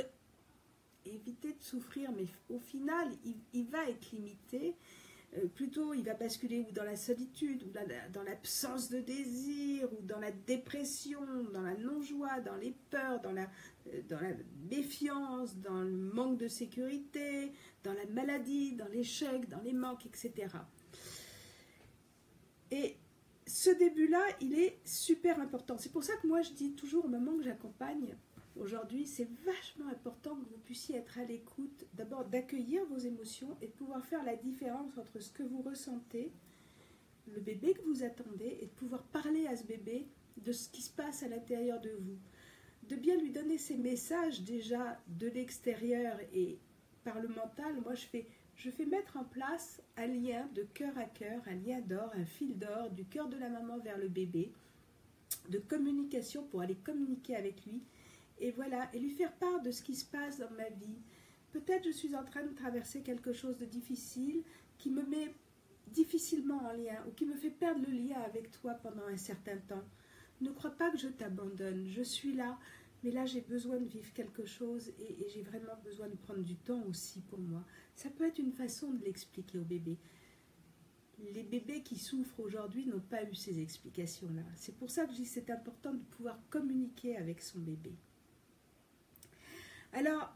éviter de souffrir, mais au final, il va être limité. Plutôt, il va basculer ou dans la solitude, ou dans l'absence de désir, ou dans la dépression, dans la non-joie, dans les peurs, dans la méfiance, dans le manque de sécurité, dans la maladie, dans l'échec, dans les manques, etc. Et ce début-là, il est super important. C'est pour ça que moi, je dis toujours aux mamans que j'accompagne, aujourd'hui, c'est vachement important que vous puissiez être à l'écoute, d'abord d'accueillir vos émotions et de pouvoir faire la différence entre ce que vous ressentez, le bébé que vous attendez, et de pouvoir parler à ce bébé de ce qui se passe à l'intérieur de vous. De bien lui donner ces messages déjà de l'extérieur et par le mental. Moi, je fais mettre en place un lien de cœur à cœur, un lien d'or, un fil d'or, du cœur de la maman vers le bébé, de communication pour aller communiquer avec lui. Et voilà, et lui faire part de ce qui se passe dans ma vie. Peut-être je suis en train de traverser quelque chose de difficile qui me met difficilement en lien ou qui me fait perdre le lien avec toi pendant un certain temps. Ne crois pas que je t'abandonne, je suis là, mais là j'ai besoin de vivre quelque chose et j'ai vraiment besoin de prendre du temps aussi pour moi. Ça peut être une façon de l'expliquer au bébé. Les bébés qui souffrent aujourd'hui n'ont pas eu ces explications-là. C'est pour ça que je dis que c'est important de pouvoir communiquer avec son bébé. Alors,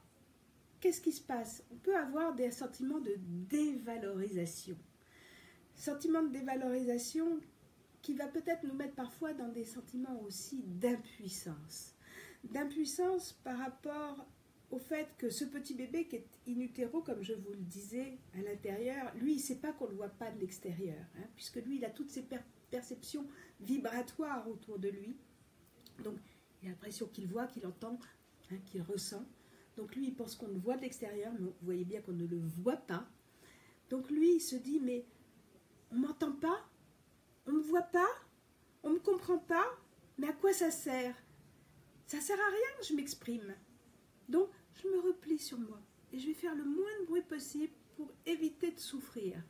qu'est-ce qui se passe? On peut avoir des sentiments de dévalorisation. Sentiment de dévalorisation qui va peut-être nous mettre parfois dans des sentiments aussi d'impuissance. D'impuissance par rapport au fait que ce petit bébé qui est in utero, comme je vous le disais, à l'intérieur, lui, il ne sait pas qu'on ne le voit pas de l'extérieur, hein, puisque lui, il a toutes ces perceptions vibratoires autour de lui. Donc, il a l'impression qu'il voit, qu'il entend, hein, qu'il ressent. Donc lui, il pense qu'on le voit de l'extérieur, mais vous voyez bien qu'on ne le voit pas. Donc lui, il se dit, mais on ne m'entend pas, on ne me voit pas, on ne me comprend pas, mais à quoi ça sert? Ça ne sert à rien que je m'exprime. Donc, je me replie sur moi et je vais faire le moins de bruit possible pour éviter de souffrir.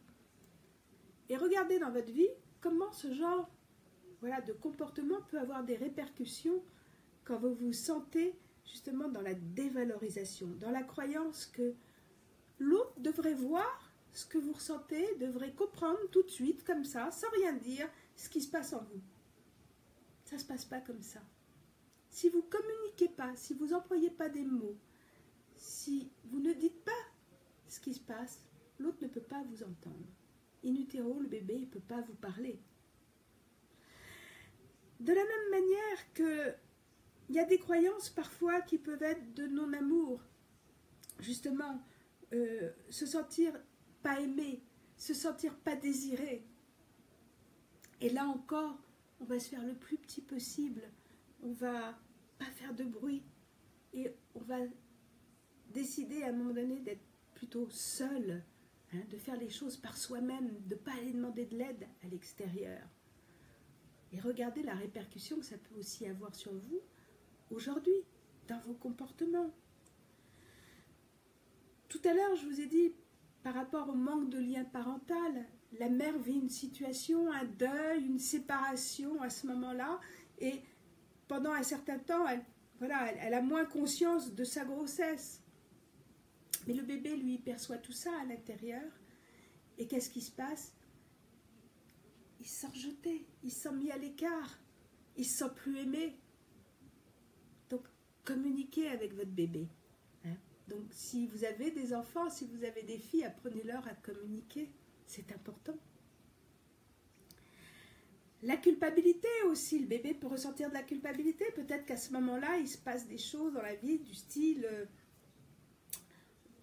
Et regardez dans votre vie comment ce genre de comportement peut avoir des répercussions quand vous vous sentez justement dans la dévalorisation, dans la croyance que l'autre devrait voir ce que vous ressentez, devrait comprendre tout de suite, comme ça, sans rien dire, ce qui se passe en vous. Ça ne se passe pas comme ça. Si vous ne communiquez pas, si vous n'employez pas des mots, si vous ne dites pas ce qui se passe, l'autre ne peut pas vous entendre. In utero, le bébé ne peut pas vous parler. De la même manière que il y a des croyances parfois qui peuvent être de non-amour. Justement, se sentir pas aimé, se sentir pas désiré. Et là encore, on va se faire le plus petit possible. On va pas faire de bruit. Et on va décider à un moment donné d'être plutôt seul, hein, de faire les choses par soi-même, de ne pas aller demander de l'aide à l'extérieur. Et regardez la répercussion que ça peut aussi avoir sur vous aujourd'hui, dans vos comportements. Tout à l'heure, je vous ai dit, par rapport au manque de lien parental, la mère vit une situation, un deuil, une séparation à ce moment-là, et pendant un certain temps, elle a moins conscience de sa grossesse. Mais le bébé, lui, perçoit tout ça à l'intérieur, et qu'est-ce qui se passe? Il se sent rejeté, il se sent mis à l'écart, il se sent plus aimé. Donc, communiquez avec votre bébé. Hein. Donc si vous avez des enfants, si vous avez des filles, apprenez-leur à communiquer, c'est important. La culpabilité aussi, le bébé peut ressentir de la culpabilité, peut-être qu'à ce moment-là, il se passe des choses dans la vie du style,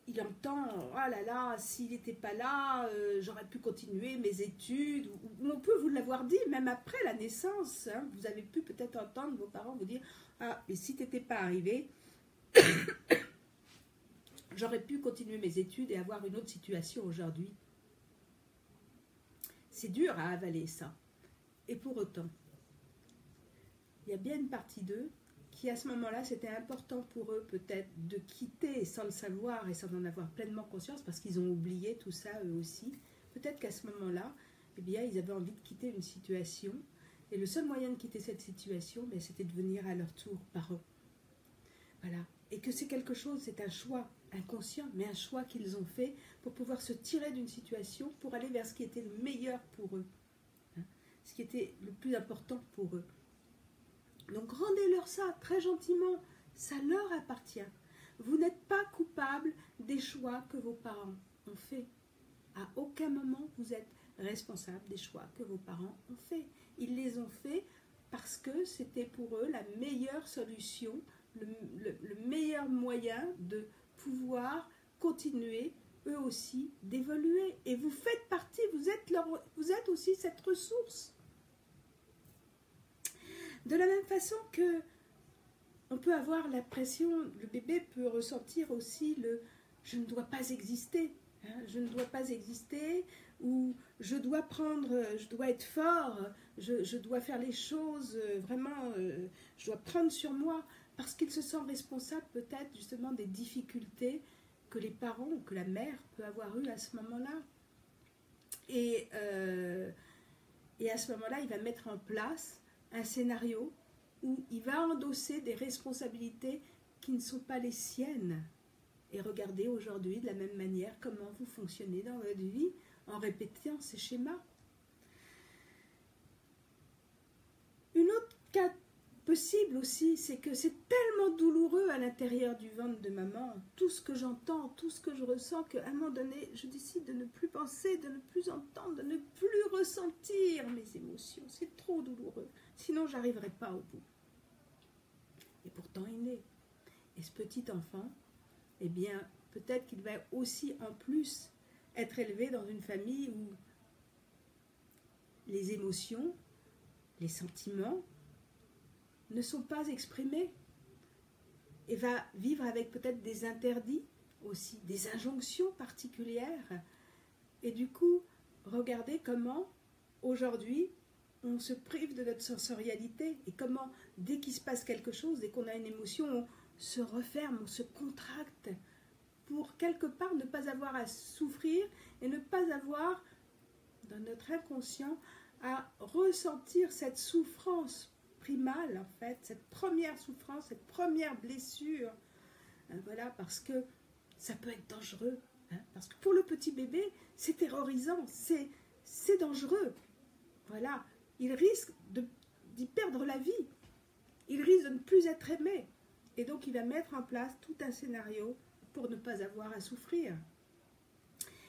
il entend, oh là là, s'il n'était pas là, j'aurais pu continuer mes études, ou on peut vous l'avoir dit, même après la naissance, hein, vous avez pu peut-être entendre vos parents vous dire, ah, mais si tu n'étais pas arrivé, j'aurais pu continuer mes études et avoir une autre situation aujourd'hui. C'est dur à avaler ça. Et pour autant, il y a bien une partie d'eux qui, à ce moment-là, c'était important pour eux peut-être de quitter sans le savoir et sans en avoir pleinement conscience parce qu'ils ont oublié tout ça eux aussi. Peut-être qu'à ce moment-là, eh bien, ils avaient envie de quitter une situation et le seul moyen de quitter cette situation, ben, c'était de venir à leur tour parents. Voilà. Et que c'est quelque chose, c'est un choix inconscient, mais un choix qu'ils ont fait pour pouvoir se tirer d'une situation, pour aller vers ce qui était le meilleur pour eux. Ce qui était le plus important pour eux. Donc rendez-leur ça très gentiment, ça leur appartient. Vous n'êtes pas coupable des choix que vos parents ont faits. À aucun moment vous êtes responsable des choix que vos parents ont faits. Ils les ont faits parce que c'était pour eux la meilleure solution, le meilleur moyen de pouvoir continuer eux aussi d'évoluer. Et vous faites partie, vous êtes aussi cette ressource. De la même façon que on peut avoir l'impression, le bébé peut ressentir aussi le « je ne dois pas exister hein, », je ne dois pas exister, ou je dois être fort, je dois faire les choses vraiment, je dois prendre sur moi, parce qu'il se sent responsable peut-être justement des difficultés que les parents ou que la mère peut avoir eues à ce moment-là. Et à ce moment-là, il va mettre en place un scénario où il va endosser des responsabilités qui ne sont pas les siennes. Et regardez aujourd'hui de la même manière comment vous fonctionnez dans votre vie en répétant ces schémas. Une autre cas possible aussi, c'est que c'est tellement douloureux à l'intérieur du ventre de maman, tout ce que j'entends, tout ce que je ressens, qu'à un moment donné, je décide de ne plus penser, de ne plus entendre, de ne plus ressentir mes émotions. C'est trop douloureux. Sinon, je n'arriverai pas au bout. Et pourtant, il naît. Et ce petit enfant, eh bien, peut-être qu'il va aussi, en plus, être élevé dans une famille où les émotions, les sentiments ne sont pas exprimés. Et va vivre avec peut-être des interdits aussi, des injonctions particulières. Et du coup, regardez comment, aujourd'hui, on se prive de notre sensorialité et comment, dès qu'il se passe quelque chose, dès qu'on a une émotion, on se referme, on se contracte pour quelque part ne pas avoir à souffrir et ne pas avoir, dans notre inconscient, à ressentir cette souffrance primale, en fait, cette première souffrance, cette première blessure. Voilà, parce que ça peut être dangereux. Hein, parce que pour le petit bébé, c'est terrorisant, c'est dangereux. Voilà. Il risque d'y perdre la vie. Il risque de ne plus être aimé. Et donc, il va mettre en place tout un scénario pour ne pas avoir à souffrir.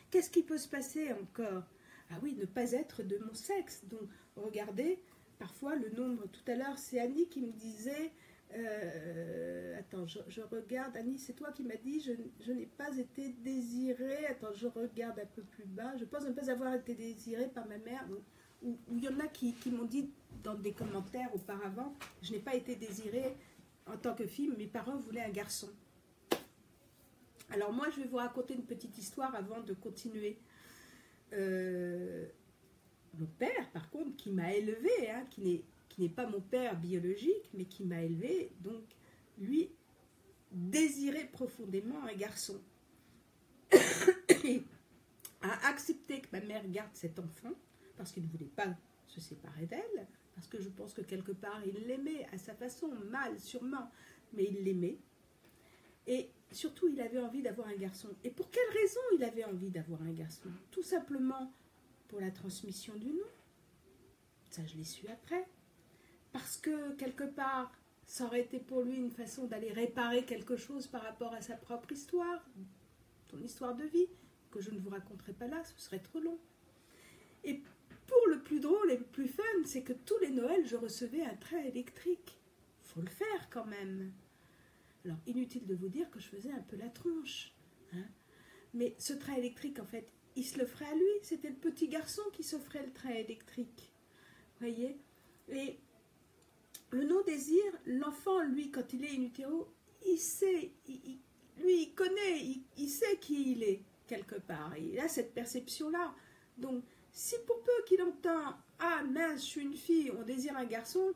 Qu'est-ce qui peut se passer encore? Ah oui, ne pas être de mon sexe. Donc, regardez, parfois, le nombre... Tout à l'heure, c'est Annie qui me disait... attends, je regarde. Annie, c'est toi qui m'as dit je n'ai pas été désirée. Attends, je regarde un peu plus bas. Je pense ne pas avoir été désirée par ma mère. Ou il y en a qui m'ont dit dans des commentaires auparavant, je n'ai pas été désirée en tant que fille, mes parents voulaient un garçon. Alors moi, je vais vous raconter une petite histoire avant de continuer. Mon père, par contre, qui m'a élevée, hein, qui n'est pas mon père biologique, mais qui m'a élevée, donc lui désirait profondément un garçon. Et a accepté que ma mère garde cet enfant, parce qu'il ne voulait pas se séparer d'elle, parce que je pense que quelque part, il l'aimait à sa façon, mal sûrement, mais il l'aimait. Et surtout, il avait envie d'avoir un garçon. Et pour quelle raison il avait envie d'avoir un garçon? Tout simplement pour la transmission du nom. Ça, je l'ai su après. Parce que, quelque part, ça aurait été pour lui une façon d'aller réparer quelque chose par rapport à sa propre histoire, son histoire de vie, que je ne vous raconterai pas là, ce serait trop long. Et pour le plus drôle et le plus fun, c'est que tous les Noëls, je recevais un train électrique. Faut le faire quand même. Alors, inutile de vous dire que je faisais un peu la tronche. Hein. Mais ce train électrique, en fait, il se le ferait à lui. C'était le petit garçon qui s'offrait le train électrique. Vous voyez? Et le non-désir, l'enfant, lui, quand il est in utero, il sait, lui, il connaît, il sait qui il est, quelque part. Il a cette perception-là. Donc, si pour peu qu'il entend « Ah, mince, je suis une fille, on désire un garçon »,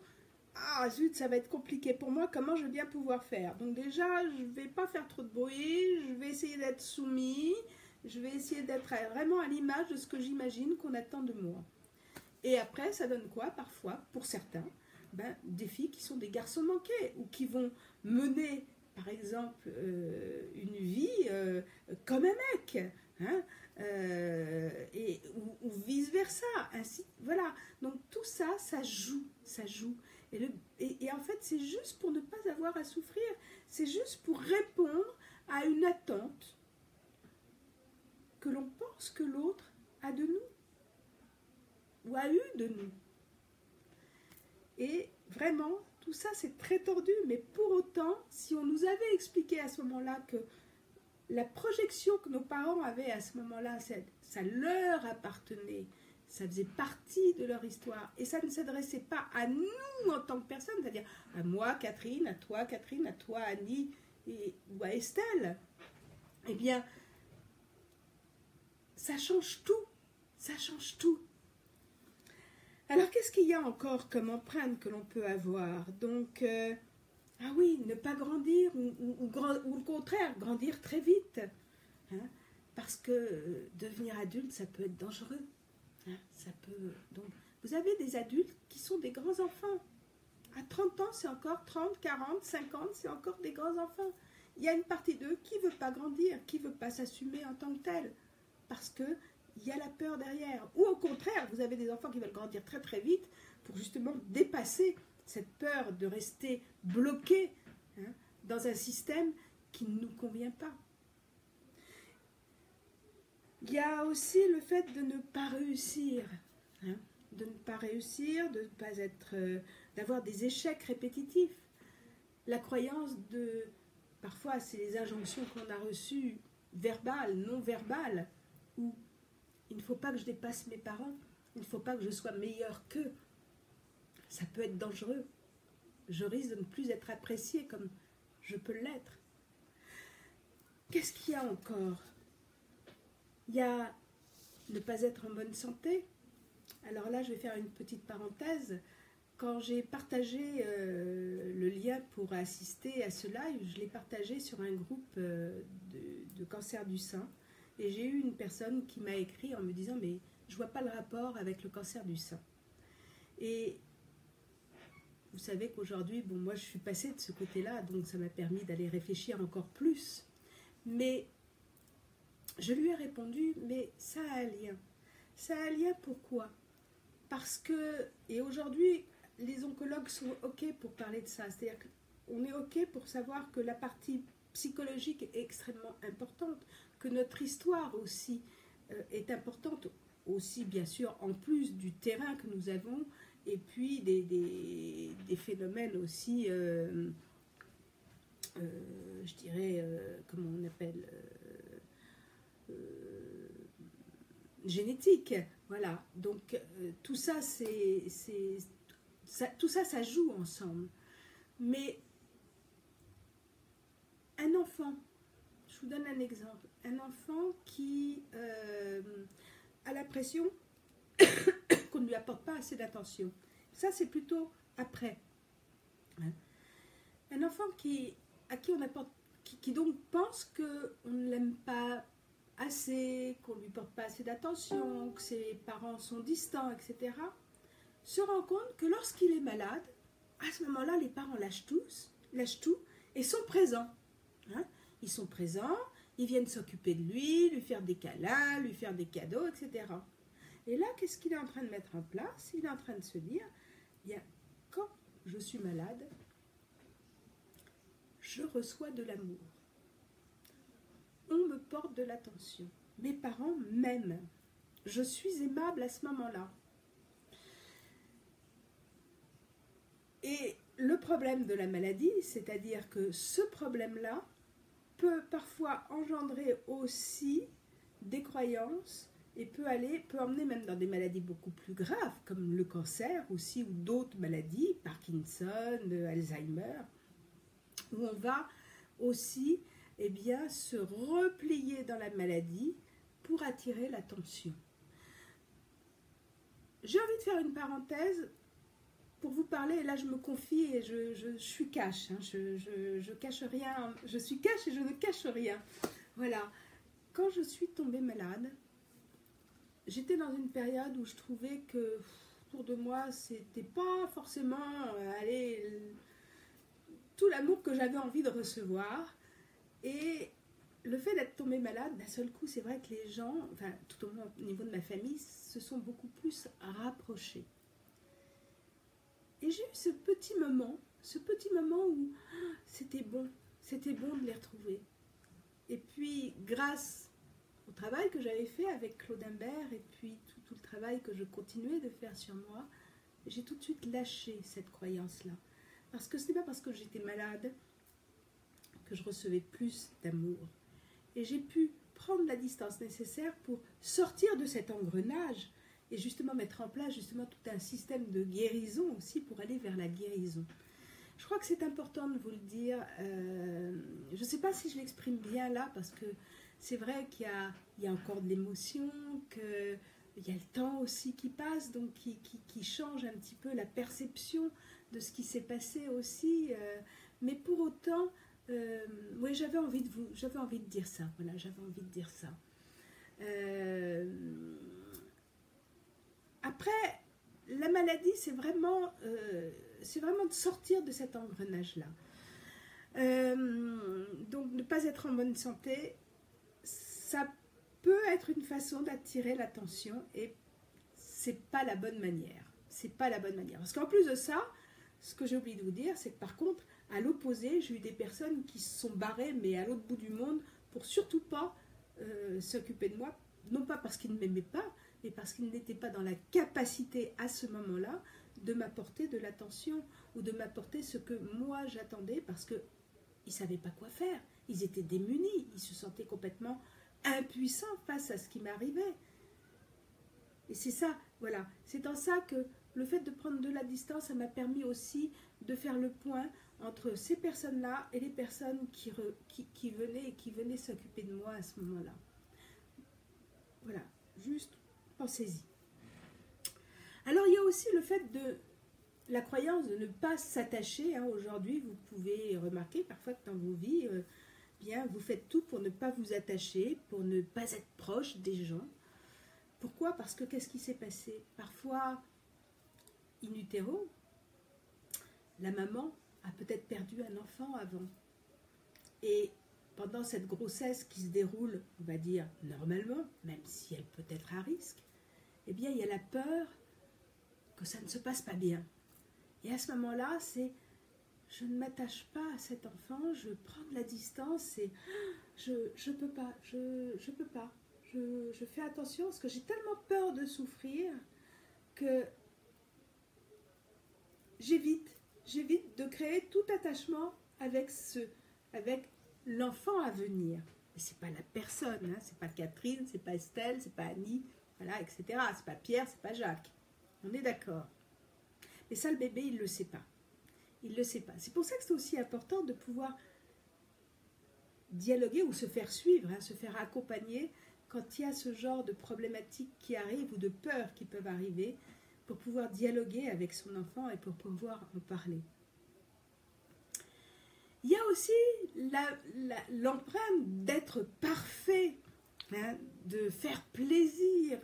ah zut, ça va être compliqué pour moi, comment je vais bien pouvoir faire? Donc déjà, je ne vais pas faire trop de bruit, je vais essayer d'être soumis, je vais essayer d'être vraiment à l'image de ce que j'imagine qu'on attend de moi. Et après, ça donne quoi parfois, pour certains? Des filles qui sont des garçons manqués, ou qui vont mener, par exemple, une vie comme un mec, hein, ou vice-versa, ainsi, voilà. Donc tout ça, ça joue, ça joue. Et en fait, c'est juste pour ne pas avoir à souffrir. C'est juste pour répondre à une attente que l'on pense que l'autre a de nous. Ou a eu de nous. Et vraiment, tout ça, c'est très tordu. Mais pour autant, si on nous avait expliqué à ce moment-là que la projection que nos parents avaient à ce moment-là, ça leur appartenait, ça faisait partie de leur histoire. Et ça ne s'adressait pas à nous en tant que personne, c'est-à-dire à moi, Catherine, à toi, Annie, ou à Estelle. Eh bien, ça change tout. Ça change tout. Alors, qu'est-ce qu'il y a encore comme empreinte que l'on peut avoir? Donc, ah oui, ne pas grandir, ou le contraire, grandir très vite. Hein, parce que devenir adulte, ça peut être dangereux. Hein, ça peut... Donc, vous avez des adultes qui sont des grands enfants. À 30 ans, c'est encore 30, 40, 50, c'est encore des grands enfants. Il y a une partie d'eux qui ne veut pas grandir, qui ne veut pas s'assumer en tant que tel. Parce qu'il y a la peur derrière. Ou au contraire, vous avez des enfants qui veulent grandir très très vite pour justement dépasser cette peur de rester bloqué, hein, dans un système qui ne nous convient pas. Il y a aussi le fait de ne pas réussir, hein, de ne pas réussir, de ne pas être, d'avoir des échecs répétitifs. La croyance de, parfois c'est les injonctions qu'on a reçues, verbales, non verbales, où il ne faut pas que je dépasse mes parents, il ne faut pas que je sois meilleur qu'eux. Ça peut être dangereux. Je risque de ne plus être appréciée comme je peux l'être. Qu'est-ce qu'il y a encore? Il y a ne pas être en bonne santé. Alors là, je vais faire une petite parenthèse. Quand j'ai partagé le lien pour assister à ce live, je l'ai partagé sur un groupe de cancer du sein. Et j'ai eu une personne qui m'a écrit en me disant « Mais je ne vois pas le rapport avec le cancer du sein. » Et vous savez qu'aujourd'hui, bon, moi je suis passée de ce côté-là, donc ça m'a permis d'aller réfléchir encore plus. Mais je lui ai répondu, mais ça a un lien. Ça a un lien pourquoi? Parce que, et aujourd'hui, les oncologues sont OK pour parler de ça. C'est-à-dire qu'on est OK pour savoir que la partie psychologique est extrêmement importante, que notre histoire aussi est importante, aussi bien sûr en plus du terrain que nous avons, et puis des phénomènes aussi, je dirais, comment on appelle, génétique. Voilà, donc tout ça, tout ça, ça joue ensemble. Mais un enfant, je vous donne un exemple, un enfant qui a l'impression qu'on ne lui apporte pas assez d'attention. Ça, c'est plutôt après. Hein. Un enfant à qui on apporte, qui donc pense qu'on ne l'aime pas assez, qu'on ne lui porte pas assez d'attention, que ses parents sont distants, etc., se rend compte que lorsqu'il est malade, à ce moment-là, les parents lâchent tout et sont présents. Hein. Ils sont présents, ils viennent s'occuper de lui faire des câlins, lui faire des cadeaux, etc. Et là, qu'est-ce qu'il est en train de mettre en place? Il est en train de se dire, bien, quand je suis malade, je reçois de l'amour. On me porte de l'attention. Mes parents m'aiment. Je suis aimable à ce moment-là. Et le problème de la maladie, c'est-à-dire que ce problème-là peut parfois engendrer aussi des croyances et peut emmener même dans des maladies beaucoup plus graves, comme le cancer aussi, ou d'autres maladies, Parkinson, Alzheimer, où on va aussi se replier dans la maladie pour attirer l'attention. J'ai envie de faire une parenthèse pour vous parler, et là je me confie et je suis cash, hein, je cache rien, je suis cash et je ne cache rien. Voilà, quand je suis tombée malade, j'étais dans une période où je trouvais que autour de moi, c'était pas forcément tout l'amour que j'avais envie de recevoir. Et le fait d'être tombée malade, d'un seul coup, c'est vrai que les gens, enfin tout au moins au niveau de ma famille, se sont beaucoup plus rapprochés. Et j'ai eu ce petit moment où c'était bon de les retrouver. Et puis, grâce au travail que j'avais fait avec Claude Imbert et puis tout le travail que je continuais de faire sur moi, j'ai tout de suite lâché cette croyance-là. Parce que ce n'est pas parce que j'étais malade que je recevais plus d'amour. Et j'ai pu prendre la distance nécessaire pour sortir de cet engrenage et justement mettre en place justement tout un système de guérison aussi pour aller vers la guérison. Je crois que c'est important de vous le dire. Je ne sais pas si je l'exprime bien là, parce que c'est vrai qu'il y a encore de l'émotion, qu'il y a le temps aussi qui passe, donc qui change un petit peu la perception de ce qui s'est passé aussi. Mais pour autant, oui, j'avais envie de dire ça. Voilà, j'avais envie de dire ça. Après, la maladie, c'est vraiment de sortir de cet engrenage-là. Donc, ne pas être en bonne santé, ça peut être une façon d'attirer l'attention et c'est pas la bonne manière. C'est pas la bonne manière. Parce qu'en plus de ça, ce que j'ai oublié de vous dire, c'est que par contre, à l'opposé, j'ai eu des personnes qui se sont barrées, mais à l'autre bout du monde, pour surtout pas s'occuper de moi, non pas parce qu'ils ne m'aimaient pas, mais parce qu'ils n'étaient pas dans la capacité à ce moment-là de m'apporter de l'attention ou de m'apporter ce que moi j'attendais, parce qu'ils ne savaient pas quoi faire, ils étaient démunis, ils se sentaient complètement impuissants face à ce qui m'arrivait. Et c'est ça, voilà, c'est en ça que le fait de prendre de la distance, ça m'a permis aussi de faire le point entre ces personnes-là et les personnes qui venaient s'occuper de moi à ce moment-là. Voilà, juste pensez-y. Alors il y a aussi le fait de la croyance de ne pas s'attacher. Hein. Aujourd'hui, vous pouvez remarquer parfois que dans vos vies, bien, vous faites tout pour ne pas vous attacher, pour ne pas être proche des gens. Pourquoi? Parce que qu'est-ce qui s'est passé? Parfois, in utero, la maman a peut-être perdu un enfant avant. Et pendant cette grossesse qui se déroule, on va dire, normalement, même si elle peut être à risque, eh bien, il y a la peur que ça ne se passe pas bien. Et à ce moment-là, c'est je ne m'attache pas à cet enfant, je prends de la distance et je peux pas, je peux pas. Je fais attention parce que j'ai tellement peur de souffrir que j'évite de créer tout attachement avec l'enfant à venir. Mais c'est pas la personne, hein, c'est pas Catherine, c'est pas Estelle, c'est pas Annie, voilà, etc. C'est pas Pierre, c'est pas Jacques. On est d'accord. Mais ça, le bébé, il le sait pas. Il le sait pas. C'est pour ça que c'est aussi important de pouvoir dialoguer ou se faire suivre, hein, se faire accompagner quand il y a ce genre de problématiques qui arrivent ou de peurs qui peuvent arriver, pour pouvoir dialoguer avec son enfant et pour pouvoir en parler. Il y a aussi l'empreinte d'être parfait, hein, de faire plaisir.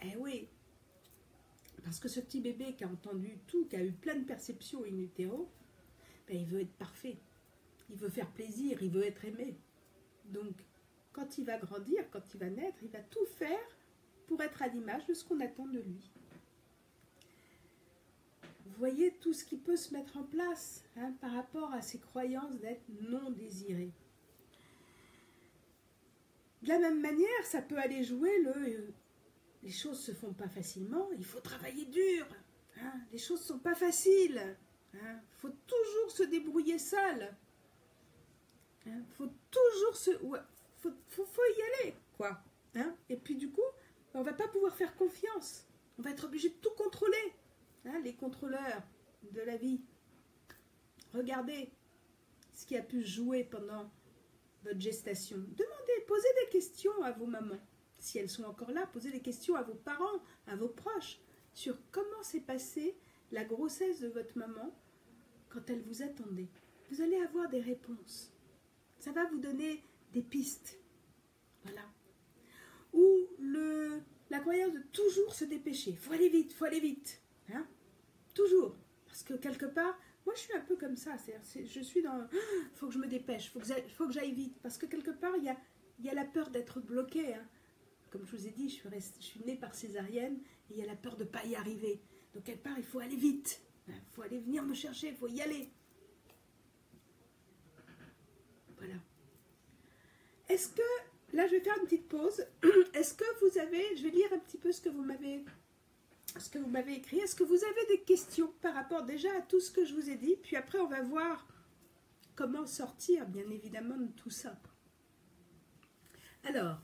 Eh oui, parce que ce petit bébé qui a entendu tout, qui a eu plein de perceptions in utero, ben, il veut être parfait. Il veut faire plaisir, il veut être aimé. Donc, quand il va grandir, quand il va naître, il va tout faire pour être à l'image de ce qu'on attend de lui. Vous voyez tout ce qui peut se mettre en place hein, par rapport à ces croyances d'être non désiré. De la même manière, ça peut aller jouer les choses se font pas facilement, il faut travailler dur. Hein, les choses sont pas faciles. Hein, faut toujours se débrouiller seul. Hein, faut toujours ouais, faut y aller, quoi. Hein, et puis du coup, on va pas pouvoir faire confiance. On va être obligé de tout contrôler. Hein, les contrôleurs de la vie. Regardez ce qui a pu jouer pendant votre gestation. Demandez, posez des questions à vos mamans. Si elles sont encore là, posez des questions à vos parents, à vos proches, sur comment s'est passée la grossesse de votre maman quand elle vous attendait. Vous allez avoir des réponses. Ça va vous donner des pistes. Voilà. Ou la croyance de toujours se dépêcher. Il faut aller vite, il faut aller vite. Hein? Toujours. Parce que quelque part, moi je suis un peu comme ça. Je suis dans... Il faut que je me dépêche, il faut que j'aille vite. Parce que quelque part, il y a la peur d'être bloqué. Hein? Comme je vous ai dit, je suis née par césarienne et il y a la peur de ne pas y arriver. Donc quelque part, il faut aller vite. Il faut aller venir me chercher, il faut y aller. Voilà. Est-ce que, là je vais faire une petite pause, est-ce que vous avez, je vais lire un petit peu ce que vous m'avez écrit, est-ce que vous avez des questions par rapport déjà à tout ce que je vous ai dit, puis après on va voir comment sortir bien évidemment de tout ça. Alors,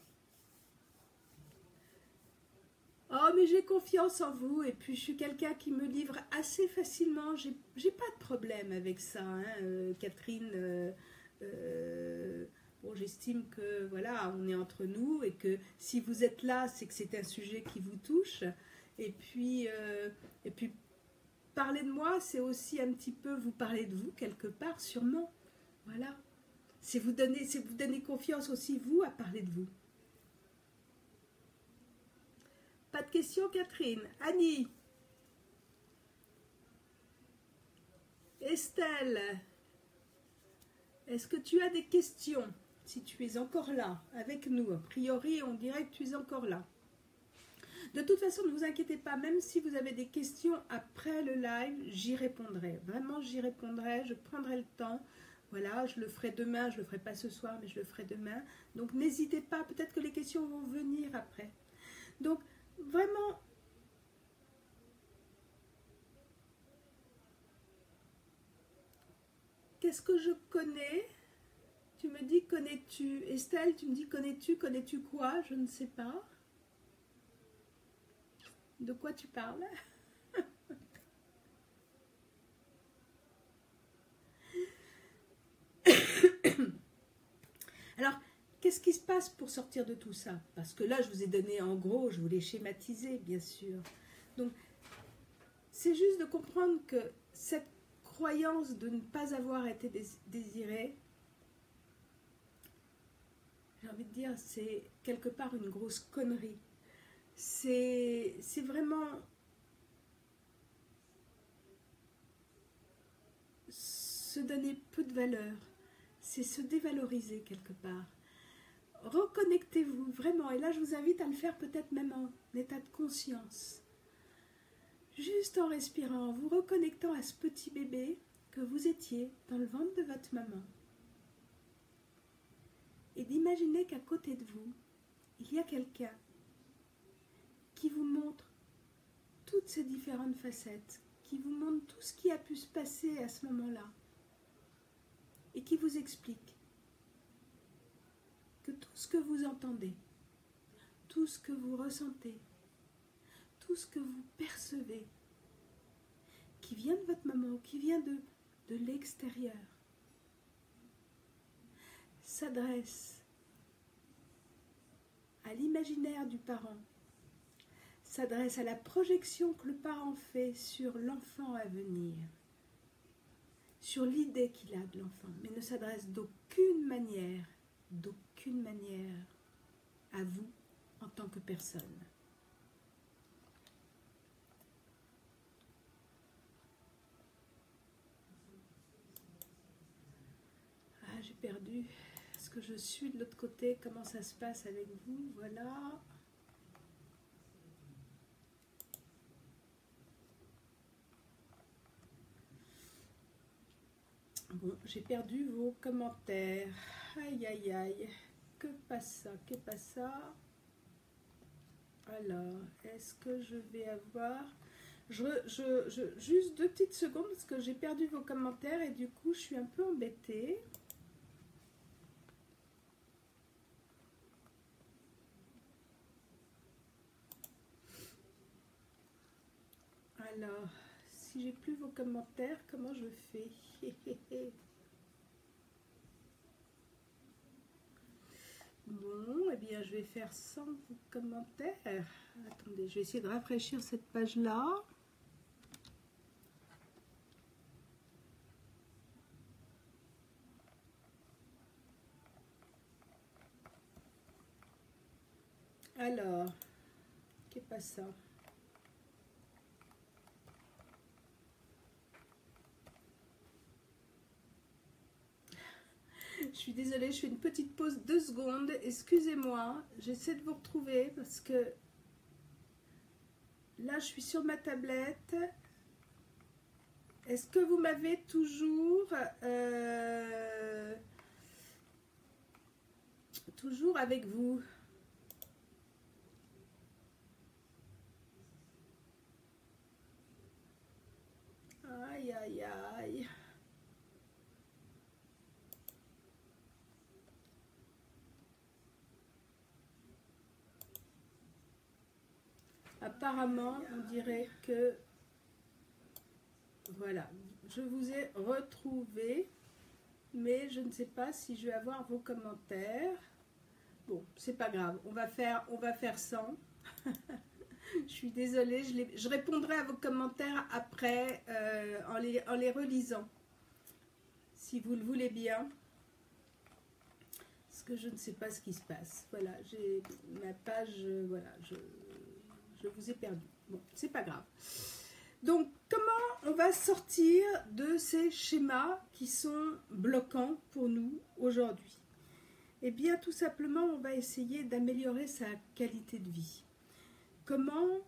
oh mais j'ai confiance en vous et puis je suis quelqu'un qui me livre assez facilement, j'ai pas de problème avec ça, hein, Catherine, bon, j'estime que voilà, on est entre nous et que si vous êtes là, c'est que c'est un sujet qui vous touche. Et puis parler de moi, c'est aussi un petit peu vous parler de vous quelque part, sûrement. Voilà. C'est vous donner confiance aussi, vous, à parler de vous. Pas de questions, Catherine. Annie. Estelle. Est-ce que tu as des questions? Si tu es encore là, avec nous, a priori, on dirait que tu es encore là. De toute façon, ne vous inquiétez pas, même si vous avez des questions après le live, j'y répondrai. Vraiment, j'y répondrai, je prendrai le temps. Voilà, je le ferai demain, je ne le ferai pas ce soir, mais je le ferai demain. Donc, n'hésitez pas, peut-être que les questions vont venir après. Donc, vraiment... Qu'est-ce que je connais? Tu me dis, connais-tu? Estelle, tu me dis, connais-tu quoi? Je ne sais pas. De quoi tu parles? Alors, qu'est-ce qui se passe pour sortir de tout ça? Parce que là, je vous ai donné en gros, je vous l'ai schématisé, bien sûr. Donc, c'est juste de comprendre que cette croyance de ne pas avoir été désirée, j'ai envie de dire, c'est quelque part une grosse connerie. C'est vraiment se donner peu de valeur, c'est se dévaloriser quelque part. Reconnectez-vous vraiment, et là je vous invite à le faire peut-être même en état de conscience. Juste en respirant, en vous reconnectant à ce petit bébé que vous étiez dans le ventre de votre maman. Et d'imaginer qu'à côté de vous, il y a quelqu'un qui vous montre toutes ces différentes facettes, qui vous montre tout ce qui a pu se passer à ce moment-là, et qui vous explique que tout ce que vous entendez, tout ce que vous ressentez, tout ce que vous percevez, qui vient de votre maman, qui vient de l'extérieur, s'adresse à l'imaginaire du parent, s'adresse à la projection que le parent fait sur l'enfant à venir, sur l'idée qu'il a de l'enfant, mais ne s'adresse d'aucune manière à vous en tant que personne. Ah, j'ai perdu. Est-ce que je suis de l'autre côté? Comment ça se passe avec vous? Voilà. Bon, j'ai perdu vos commentaires. Aïe, aïe, aïe. Que passe ça? Que passe ça? Alors, est-ce que je vais avoir... juste 2 petites secondes parce que j'ai perdu vos commentaires et du coup, je suis un peu embêtée. Alors, si j'ai plus vos commentaires, comment je fais? Bon, eh bien, je vais faire sans vos commentaires. Attendez, je vais essayer de rafraîchir cette page-là. Alors, qu'est-ce pas ça? Je suis désolée, je fais une petite pause 2 secondes. Excusez-moi, j'essaie de vous retrouver parce que là, je suis sur ma tablette. Est-ce que vous m'avez toujours toujours avec vous? Aïe, aïe, aïe. Apparemment, on dirait que... Voilà, je vous ai retrouvé, mais je ne sais pas si je vais avoir vos commentaires. Bon, c'est pas grave, on va faire sans. Je suis désolée, je répondrai à vos commentaires après en les relisant, si vous le voulez bien. Parce que je ne sais pas ce qui se passe. Voilà, j'ai ma page, voilà, je vous ai perdu. Bon, c'est pas grave. Donc, comment on va sortir de ces schémas qui sont bloquants pour nous aujourd'hui? Eh bien, tout simplement, on va essayer d'améliorer sa qualité de vie. Comment,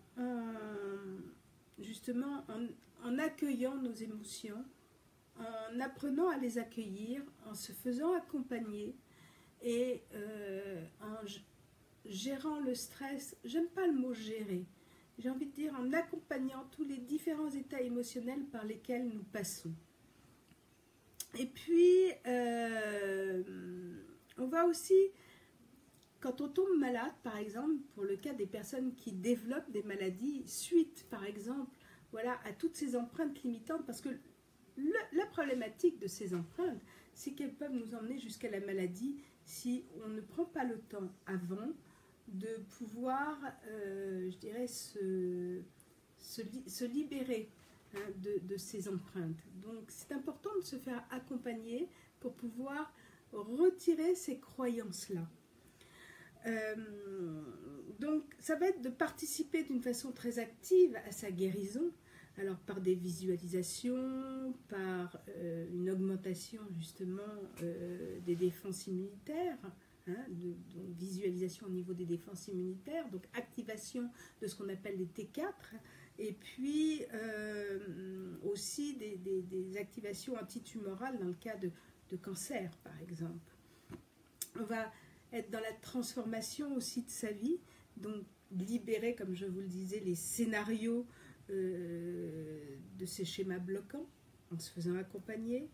justement, en accueillant nos émotions, en apprenant à les accueillir, en se faisant accompagner et en gérant le stress. J'aime pas le mot gérer, j'ai envie de dire en accompagnant tous les différents états émotionnels par lesquels nous passons. Et puis, on va aussi, quand on tombe malade, par exemple, pour le cas des personnes qui développent des maladies suite, par exemple, voilà, à toutes ces empreintes limitantes, parce que la problématique de ces empreintes, c'est qu'elles peuvent nous emmener jusqu'à la maladie si on ne prend pas le temps avant de pouvoir, je dirais, se libérer de ces empreintes. Donc c'est important de se faire accompagner pour pouvoir retirer ces croyances-là. Donc ça va être de participer d'une façon très active à sa guérison, alors par des visualisations, par une augmentation justement des défenses immunitaires, donc visualisation au niveau des défenses immunitaires, donc activation de ce qu'on appelle les T4, et puis aussi des activations antitumorales dans le cas de cancer par exemple. On va être dans la transformation aussi de sa vie, donc libérer, comme je vous le disais, les scénarios de ces schémas bloquants en se faisant accompagner,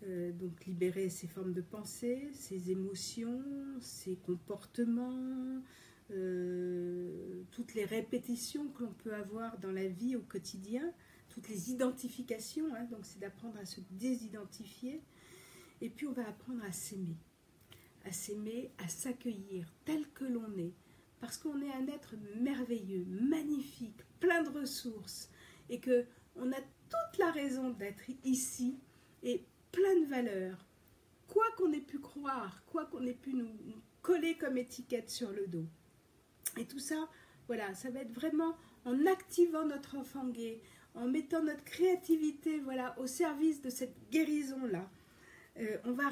donc libérer ses formes de pensée, ses émotions, ses comportements, toutes les répétitions que l'on peut avoir dans la vie au quotidien, toutes les identifications, donc c'est d'apprendre à se désidentifier, et puis on va apprendre à s'aimer, à s'accueillir tel que l'on est, parce qu'on est un être merveilleux, magnifique, plein de ressources, et qu'on a toute la raison d'être ici, et plein de valeurs, quoi qu'on ait pu croire, quoi qu'on ait pu nous coller comme étiquette sur le dos. Et tout ça, voilà, ça va être vraiment en activant notre enfant gay, en mettant notre créativité, voilà, au service de cette guérison-là. On va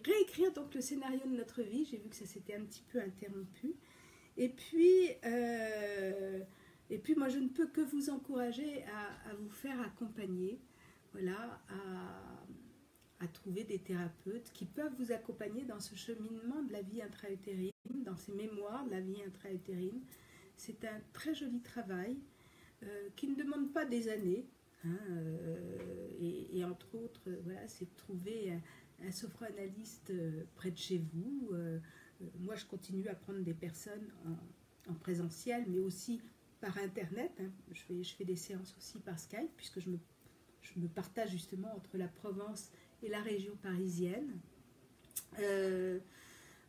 réécrire donc le scénario de notre vie. J'ai vu que ça s'était un petit peu interrompu. Et puis moi, je ne peux que vous encourager à vous faire accompagner. voilà, à trouver des thérapeutes qui peuvent vous accompagner dans ce cheminement de la vie intra-utérine, dans ces mémoires de la vie intra-utérine. C'est un très joli travail qui ne demande pas des années, hein, et entre autres, voilà, c'est de trouver un sophroanalyste près de chez vous. Moi, je continue à prendre des personnes en présentiel, mais aussi par Internet. Hein. Je fais des séances aussi par Skype, puisque je me partage justement entre la Provence et la région parisienne.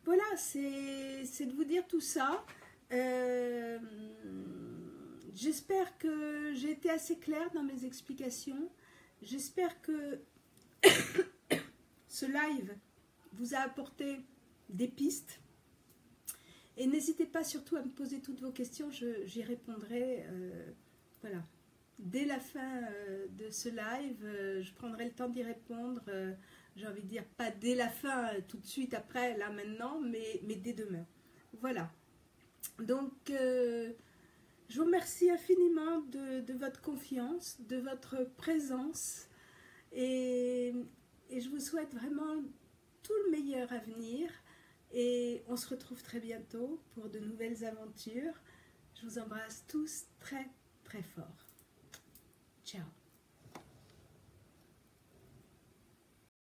Voilà, c'est de vous dire tout ça. J'espère que j'ai été assez claire dans mes explications. J'espère que ce live vous a apporté des pistes. Et n'hésitez pas surtout à me poser toutes vos questions, j'y répondrai. Voilà. Dès la fin de ce live, je prendrai le temps d'y répondre. J'ai envie de dire, pas dès la fin, tout de suite après, là maintenant, mais dès demain. Voilà. Donc, je vous remercie infiniment de votre confiance, de votre présence. Et je vous souhaite vraiment tout le meilleur à venir. Et on se retrouve très bientôt pour de nouvelles aventures. Je vous embrasse tous très, très fort. Ciao.